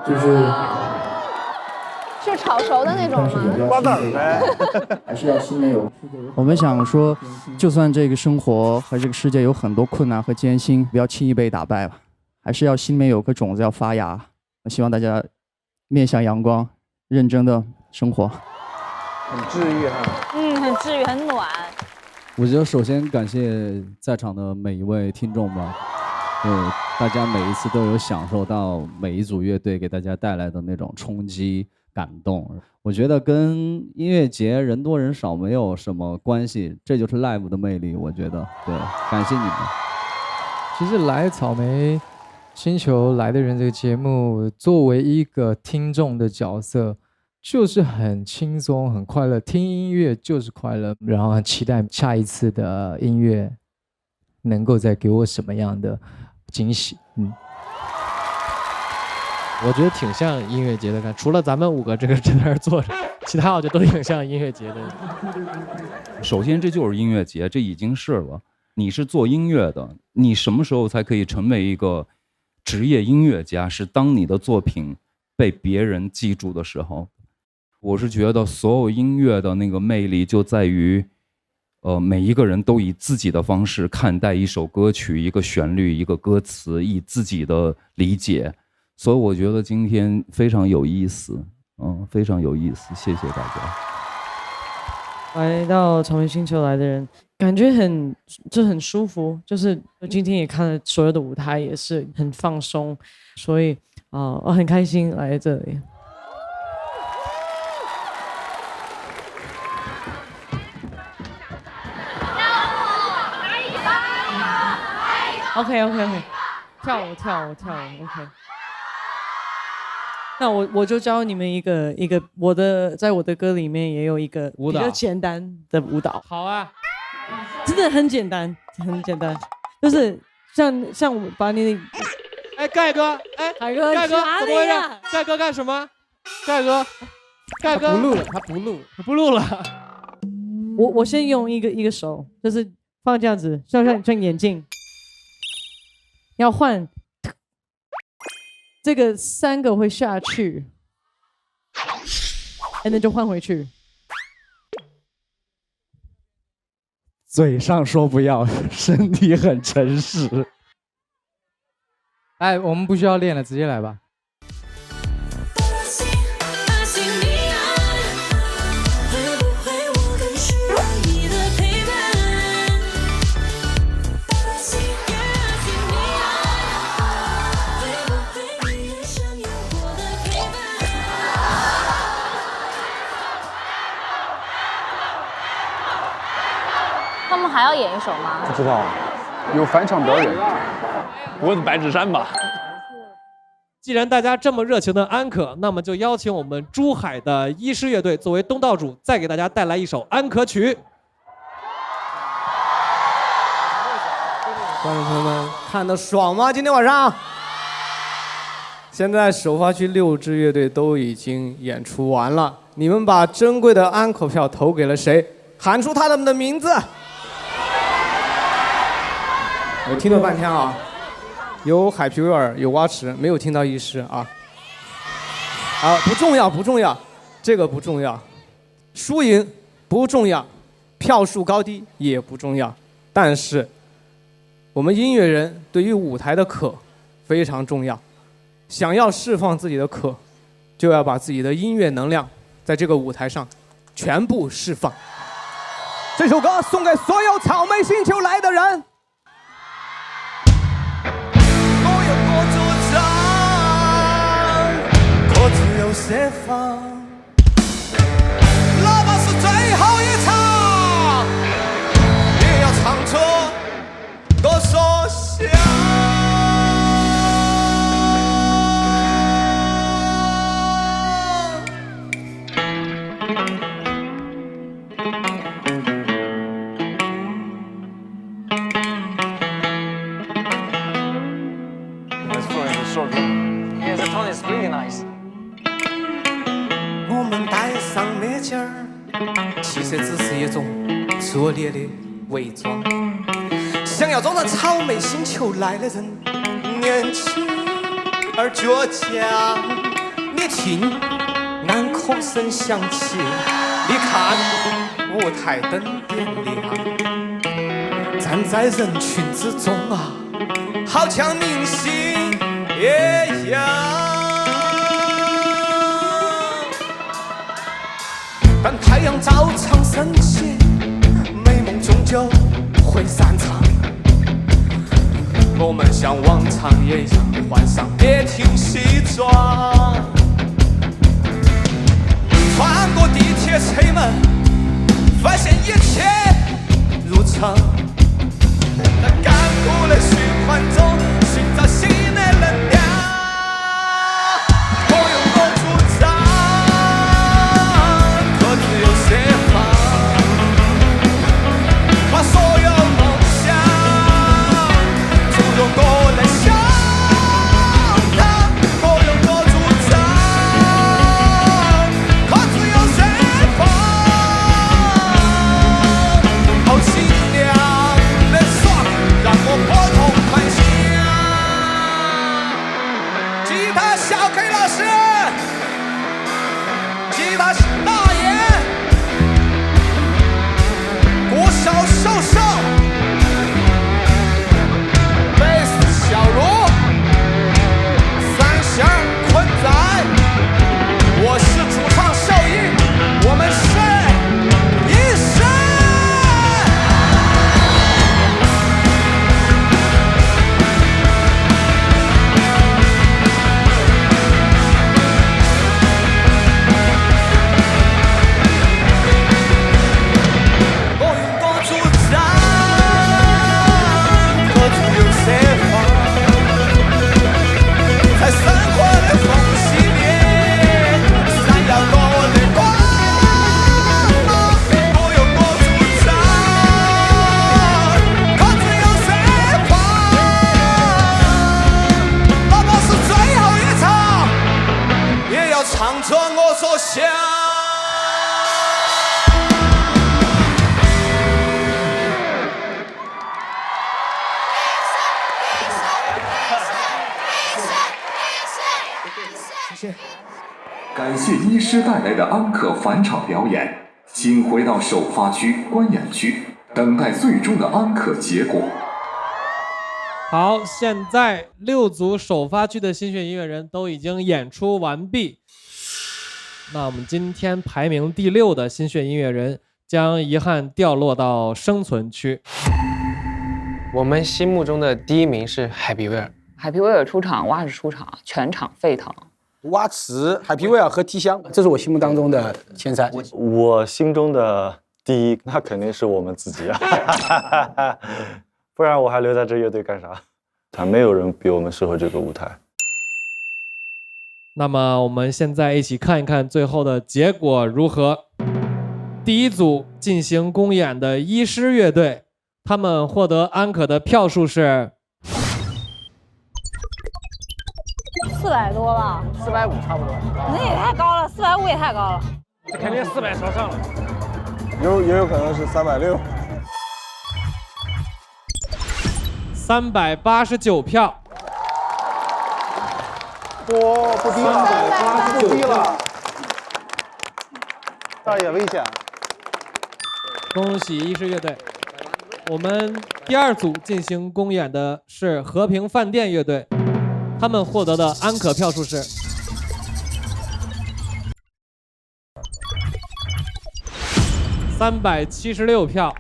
是炒熟的那种吗？瓜子儿呗。还是要心里有。我们想说，就算这个生活和这个世界有很多困难和艰辛，不要轻易被打败吧，还是要心里面有颗种子要发芽。希望大家面向阳光，认真的生活。很治愈哈。很治愈，很暖。我觉得首先感谢在场的每一位听众吧，大家每一次都有享受到每一组乐队给大家带来的那种冲击感动。我觉得跟音乐节人多人少没有什么关系，这就是 live 的魅力。我觉得，对，感谢你们。其实来草莓星球来的人这个节目，作为一个听众的角色，就是很轻松很快乐，听音乐就是快乐，然后很期待下一次的音乐能够再给我什么样的惊喜。我觉得挺像音乐节的感觉，除了咱们5个这个在那儿坐着，其他我觉得都挺像音乐节的。首先，这就是音乐节，这已经是了。你是做音乐的，你什么时候才可以成为一个职业音乐家？是当你的作品被别人记住的时候。我是觉得所有音乐的那个魅力就在于，每一个人都以自己的方式看待一首歌曲、一个旋律、一个歌词，以自己的理解。所以我觉得今天非常有意思，非常有意思，谢谢大家。来到草莓星球来的人，感觉很舒服，就是今天也看了所有的舞台，也是很放松，所以我很开心来这里。OK， 跳舞 ，OK。那我就教你们一个在我的歌里面也有一个比较简单的舞蹈。好啊，真的很简单，就是像我把你，哎，盖哥，哎，海哥，盖哥，怎么回事？盖哥干什么？盖哥，他不录了。我先用一个手，就是放这样子，像眼镜。要换这个3个会下去，然后就换回去。嘴上说不要，身体很诚实。哎，我们不需要练了，直接来吧。他们还要演一首吗？不知道，有返场表演。问白纸山吧。既然大家这么热情的安可，那么就邀请我们珠海的医师乐队作为东道主，再给大家带来一首安可曲。观众朋友们，看得爽吗？今天晚上？现在首发区6支乐队都已经演出完了，你们把珍贵的安可票投给了谁？喊出他们的名字。我听了半天啊，有海皮威尔，有蛙池，没有听到医师啊。不重要，这个不重要，输赢不重要，票数高低也不重要，但是我们音乐人对于舞台的渴非常重要，想要释放自己的渴，就要把自己的音乐能量在这个舞台上全部释放。这首歌送给所有草莓星球来的人。可自由释放，哪怕是最后一场，也要唱出多说想。我们戴上面镜儿，其实只是一种拙劣的伪装。想要装成草莓星球来的人，年轻而倔强。你听，那口声响起，你看舞台灯点亮，站在人群之中啊，好像明星一样。当太阳照常升起，美梦终究会散场。我们像往常一样换上别厅西装，穿过地铁车门，发现一切如常。在干枯的循环中寻找新的能量。把所有梦想注入我的笑，我用我吉他小 K 老师，吉他大爷，鼓手瘦瘦，贝斯小茹，三弦坤仔，我是主唱寿一，我们是一生。在生活的缝隙里，闪耀着我的光。我有过主张，可只有谁放？哪怕是最后一场，也要唱着我所想。感谢医师带来的安可返场表演，请回到首发区观演区，等待最终的安可结果。好，现在6组首发区的新血音乐人都已经演出完毕。那我们今天排名第6的新血音乐人将遗憾掉落到生存区。我们心目中的第1名是海皮威尔。海皮威尔出场，蛙池出场，全场沸腾。蛙池、海皮威尔和提香，这是我心目当中的前3。我心中的第1，那肯定是我们自己啊，不然我还留在这乐队干啥？他没有人比我们适合这个舞台。那么我们现在一起看一看最后的结果如何。第1组进行公演的医师乐队，他们获得安可的票数是400多了，450差不多。那也太高了，450也太高了。这肯定400朝上了。也有可能是360。389票。哇，不低了，不低了，大爷危险！恭喜医师乐队。我们第2组进行公演的是和平饭店乐队，他们获得的安可票数是376票。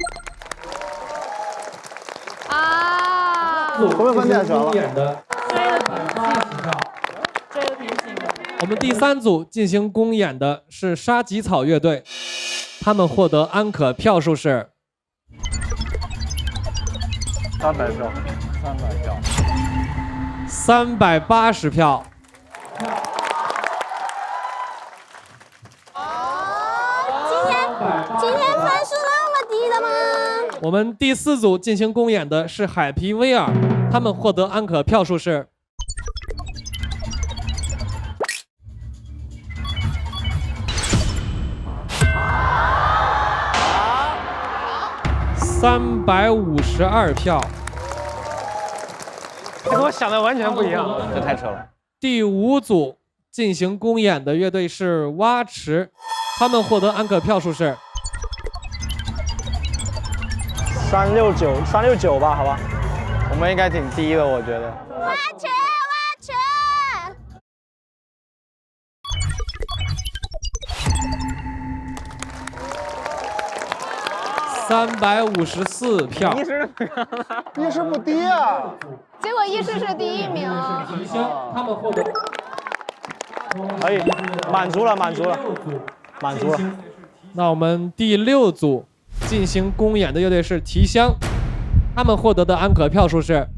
和平饭店选了。我们第3组进行公演的是沙棘草乐队，他们获得安可票数是300票，380票。今天分数那么低的吗？我们第4组进行公演的是海皮威尔，他们获得安可票数是352票。这跟我想的完全不一样，这太扯了。第5组进行公演的乐队是蛙池，他们获得安可票数是369吧，好吧，我们应该挺低的，我觉得。蛙池，354票。医师不低啊，结果医师是第1名。他们获得可以，满足了。那我们第6组进行公演的乐队是提香，他们获得的安可票数是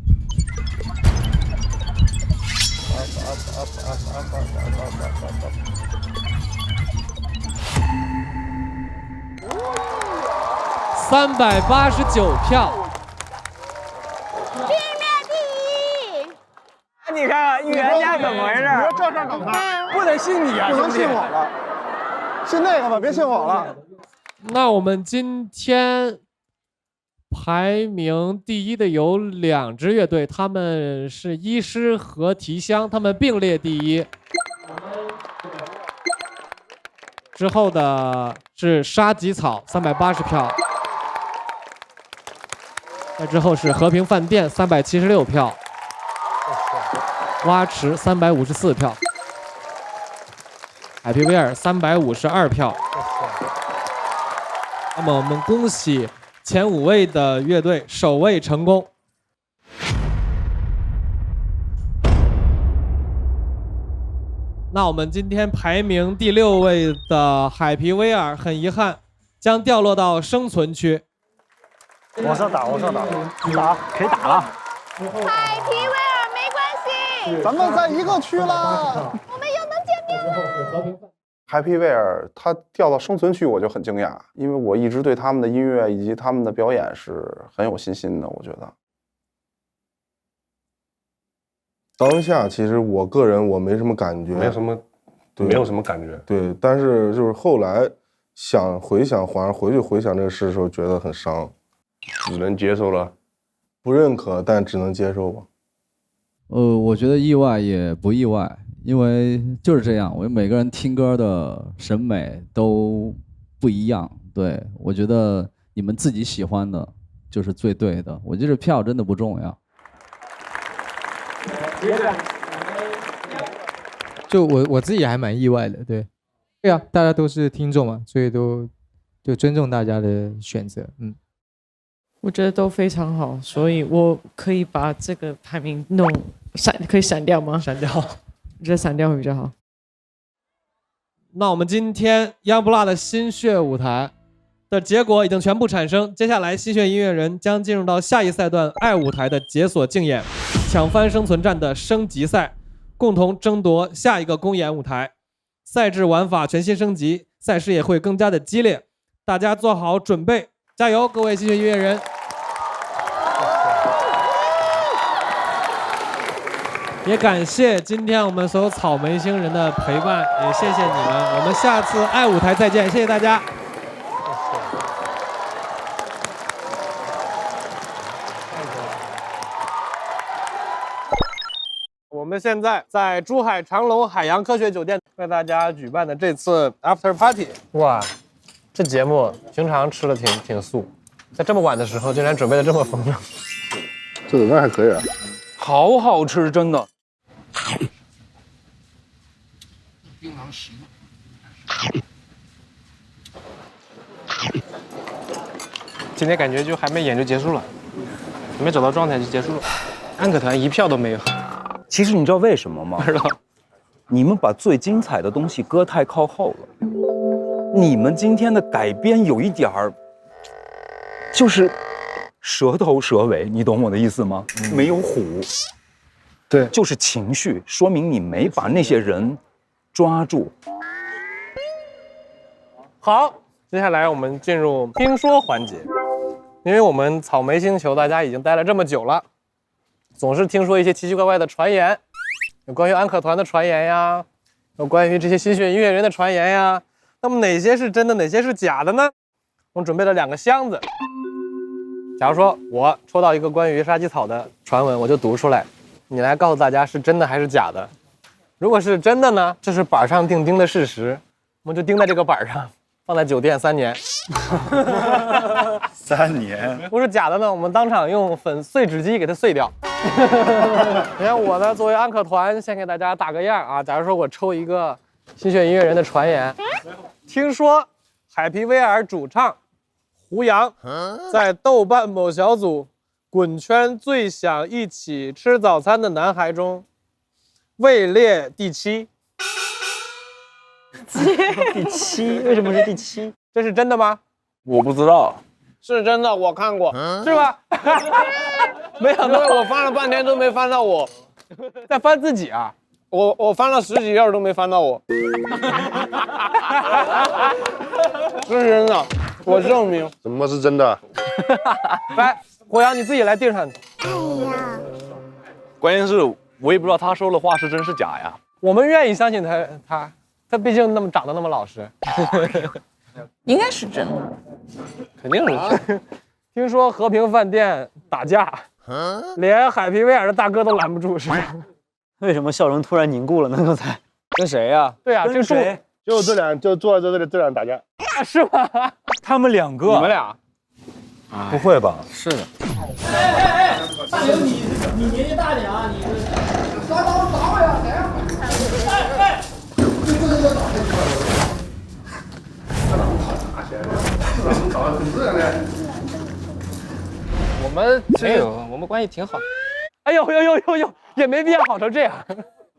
389票。局面第1。你看预言家怎么回事？你说这事儿怎么办？不得信你啊，不能信我了，信那个吧，别信我了。那我们今天排名第一的有2支乐队，他们是医师和提香，他们并列第一。之后的是沙棘草380票，再之后是和平饭店376票，蛙池354票，海皮威尔352票。那么我们恭喜前5位的乐队首位成功。那我们今天排名第6位的海皮威尔，很遗憾将掉落到生存区。往上打，往上打，打可以打了。海皮威尔没关系，咱们在一个区了，我们又能见面了。海皮威尔他掉到生存区，我就很惊讶，因为我一直对他们的音乐以及他们的表演是很有信心的。我觉得当下其实我个人我没什么感觉，没有什么，没有什么感觉。对，但是就是后来回想，反而回去回想这个事的时候，觉得很伤，只能接受了，不认可，但只能接受吧。我觉得意外也不意外，因为就是这样，我们每个人听歌的审美都不一样。对，我觉得你们自己喜欢的就是最对的。我觉得票真的不重要。就我自己还蛮意外的，对啊，大家都是听众嘛，所以就尊重大家的选择。我觉得都非常好，所以我可以把这个排名可以删掉吗？删掉，我觉得删掉会比较好。那我们今天 Youngblood 的新血舞台的结果已经全部产生，接下来新血音乐人将进入到下一赛段爱舞台的解锁竞演，抢翻生存战的升级赛，共同争夺下一个公演舞台。赛制玩法全新升级，赛事也会更加的激烈，大家做好准备，加油，各位新血音乐人！也感谢今天我们所有草莓星人的陪伴，也谢谢你们，我们下次爱舞台再见，谢谢大家。我们现在在珠海长隆海洋科学酒店为大家举办的这次 After Party， 哇，这节目平常吃的挺素，在这么晚的时候竟然准备的这么丰盛。这怎么还可以啊？好好吃，真的。槟榔石。今天感觉就还没演就结束了，还没找到状态就结束了，安可团一票都没有。其实你知道为什么吗？不知道。你们把最精彩的东西搁太靠后了。你们今天的改编有一点儿，就是蛇头蛇尾，你懂我的意思吗？没有虎，对，就是情绪，说明你没把那些人抓住。好，接下来我们进入听说环节，因为我们草莓星球大家已经待了这么久了，总是听说一些奇奇怪怪的传言，有关于安可团的传言呀，有关于这些新血音乐人的传言呀。那么哪些是真的，哪些是假的呢？我们准备了2个箱子。假如说我抽到一个关于沙棘草的传闻，我就读出来，你来告诉大家是真的还是假的。如果是真的呢，这是板上钉钉的事实，我们就钉在这个板上，放在酒店3年。3年？不是假的呢，我们当场用粉碎纸机给它碎掉。你看我呢，作为安可团，先给大家打个样啊。假如说我抽一个新血音乐人的传言，听说海皮威尔主唱胡杨在豆瓣某小组滚圈最想一起吃早餐的男孩中位列第7。第7？为什么是第7？这是真的吗？我不知道。是真的，我看过，是吧？没想到我翻了半天都没翻到我，在翻自己啊！我翻了10几页都没翻到我。这是真的，我证明。什么是真的？来，胡杨你自己来定上。哎呀，关键是我也不知道他说的话是真是假呀。我们愿意相信他毕竟长得那么老实。应该是真的，肯定是真。听说和平饭店打架，连海皮威尔的大哥都拦不住，是吧？为什么笑容突然凝固了呢？刚才跟谁呀？对啊，跟谁？就这俩，就坐在这俩打架，是吗？他们两个，你们俩？不会吧？是的。行，你年纪大点啊，你抓刀打我呀，哎！我们没有，我们关系挺好。哎呦，也没必要好成这样。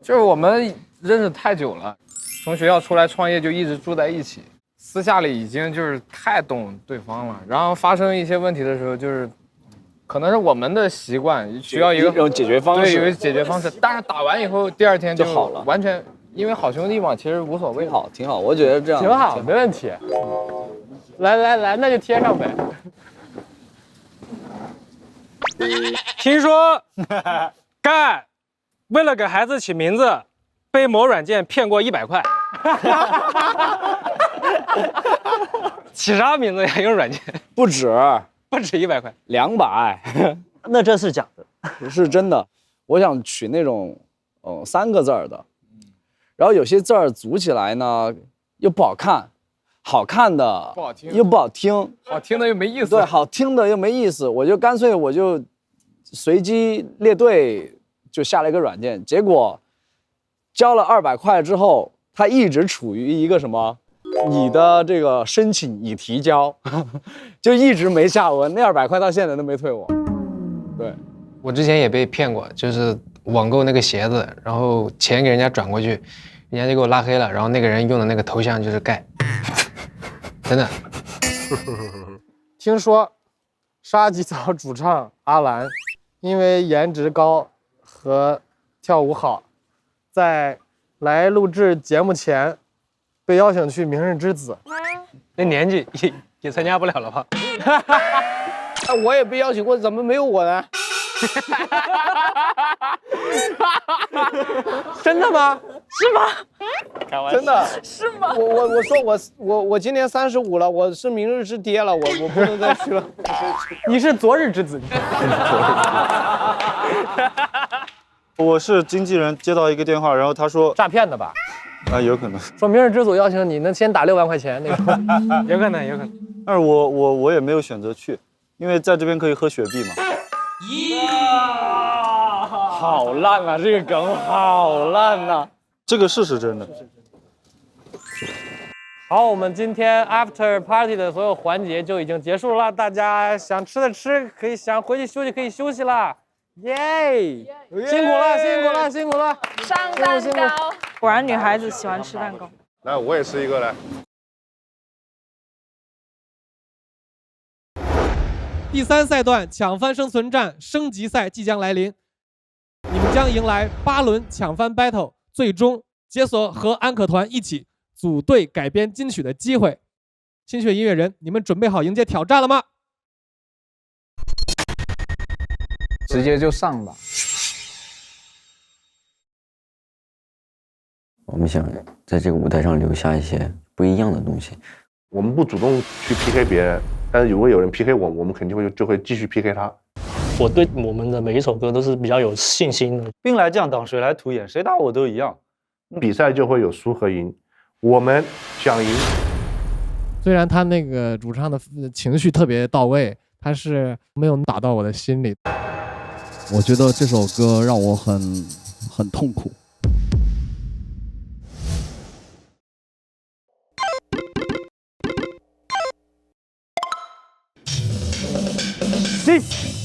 就是我们认识太久了，从学校出来创业就一直住在一起，私下里已经就是太懂对方了。然后发生一些问题的时候，就是可能是我们的习惯需要一个解决方式，对，有一个解决方式。但是打完以后，第二天就好了，完全因为好兄弟嘛，其实无所谓，挺好，我觉得这样挺好，没问题。来，那就贴上呗。听说干为了给孩子起名字，被某软件骗过100块。起啥名字呀？用软件？不止100块，200。那这是假的？是真的。我想取那种3个字儿的，然后有些字儿组起来呢又不好看，好看的不好听又不好听，好听的又没意思。对，好听的又没意思，我就干脆随机列队就下了一个软件，结果交了200块之后，它一直处于一个什么，你的这个申请已提交，就一直没下文，那200块到现在都没退我。对，我之前也被骗过，就是网购那个鞋子，然后钱给人家转过去，人家就给我拉黑了，然后那个人用的那个头像就是盖，真的。听说杀鸡草主唱阿兰因为颜值高和跳舞好，在来录制节目前被邀请去《明日之子》，那年纪也参加不了了吧？我也被邀请过，怎么没有我呢？真的吗？是吗？开玩笑，真的是吗？我说我今年35了，我是明日之爹了，我不能再去了。你是昨日之子。我是经纪人接到一个电话，然后他说诈骗的吧？啊，有可能。说明日之祖邀请你，能先打6万块钱那种。有可能。但是我也没有选择去，因为在这边可以喝雪碧嘛。好烂啊！这个梗好烂呐！这个是真的。好，我们今天 after party 的所有环节就已经结束了，大家想吃的吃，可以想回去休息可以休息啦，耶！辛苦了！上蛋糕，果然女孩子喜欢吃蛋糕。来，我也吃一个来。第3赛段抢翻生存战升级赛即将来临，你们将迎来8轮抢翻 battle， 最终解锁和安可团一起组队改编金曲的机会。新血音乐人，你们准备好迎接挑战了吗？直接就上吧。我们想在这个舞台上留下一些不一样的东西。我们不主动去 PK 别人，但是如果有人 PK 我，我们肯定就会继续 PK 他。我对我们的每一首歌都是比较有信心的。兵来将挡，水来土掩，谁打我都一样。比赛就会有输和赢，我们想赢。虽然他那个主唱的情绪特别到位，他是没有打到我的心里。我觉得这首歌让我很痛苦。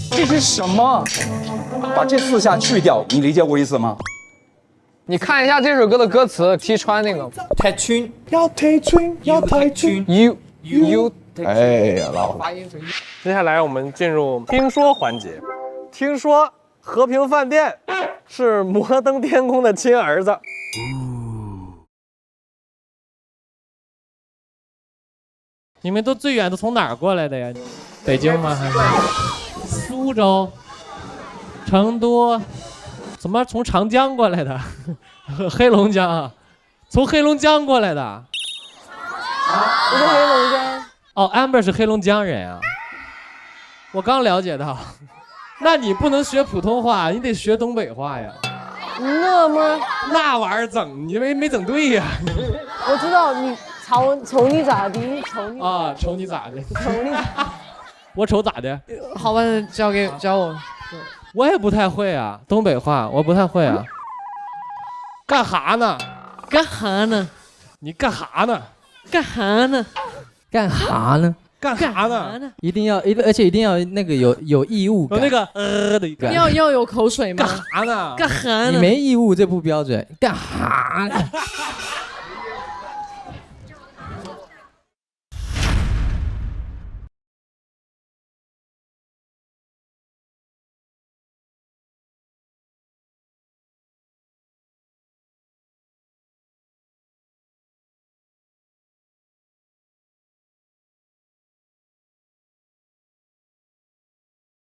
这是什么？把这4下去掉，你理解我意思吗？你看一下这首歌的歌词，踢穿那个太春，要太春，要太春。You， 哎呀，老接下来我们进入听说环节。听说和平饭店是摩登天空的亲儿子。你们都最远都从哪儿过来的呀？北京吗？还是苏州、成都？怎么从长江过来的？黑龙江啊，从黑龙江过来的。不是黑龙江。哦 ，Amber 是黑龙江人啊。我刚了解到，那你不能学普通话，你得学东北话呀。那么那玩意儿整，你没整对呀。我知道你瞅你咋地，瞅你咋的？瞅你咋？我瞅咋的？好吧，教我。我也不太会啊，东北话我不太会啊。干哈呢？干哈呢？你干哈呢？干哈呢？干哈呢？干哈呢？一定要，而且一定要那个有义务感，有那个的感。要有口水吗？干哈呢？干哈呢？你没义务，这不标准。干哈呢？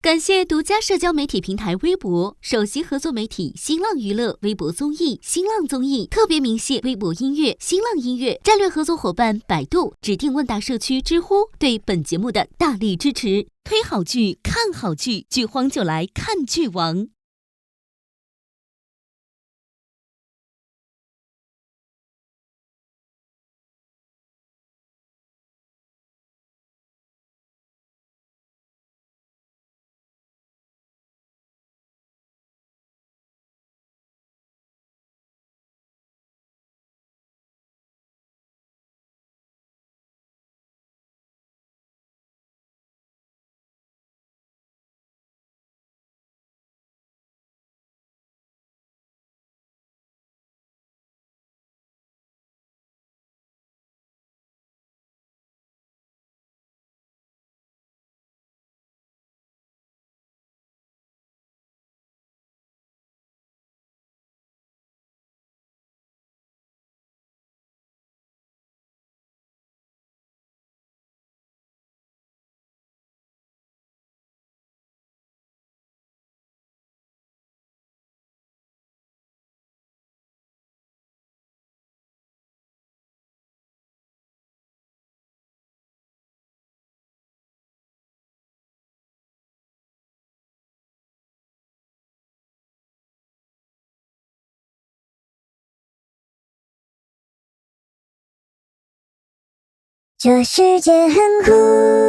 感谢独家社交媒体平台微博首席合作媒体新浪娱乐、微博综艺、新浪综艺特别鸣谢微博音乐、新浪音乐战略合作伙伴百度指定问答社区知乎对本节目的大力支持。推好剧，看好剧，剧荒就来看剧王。这世界很酷。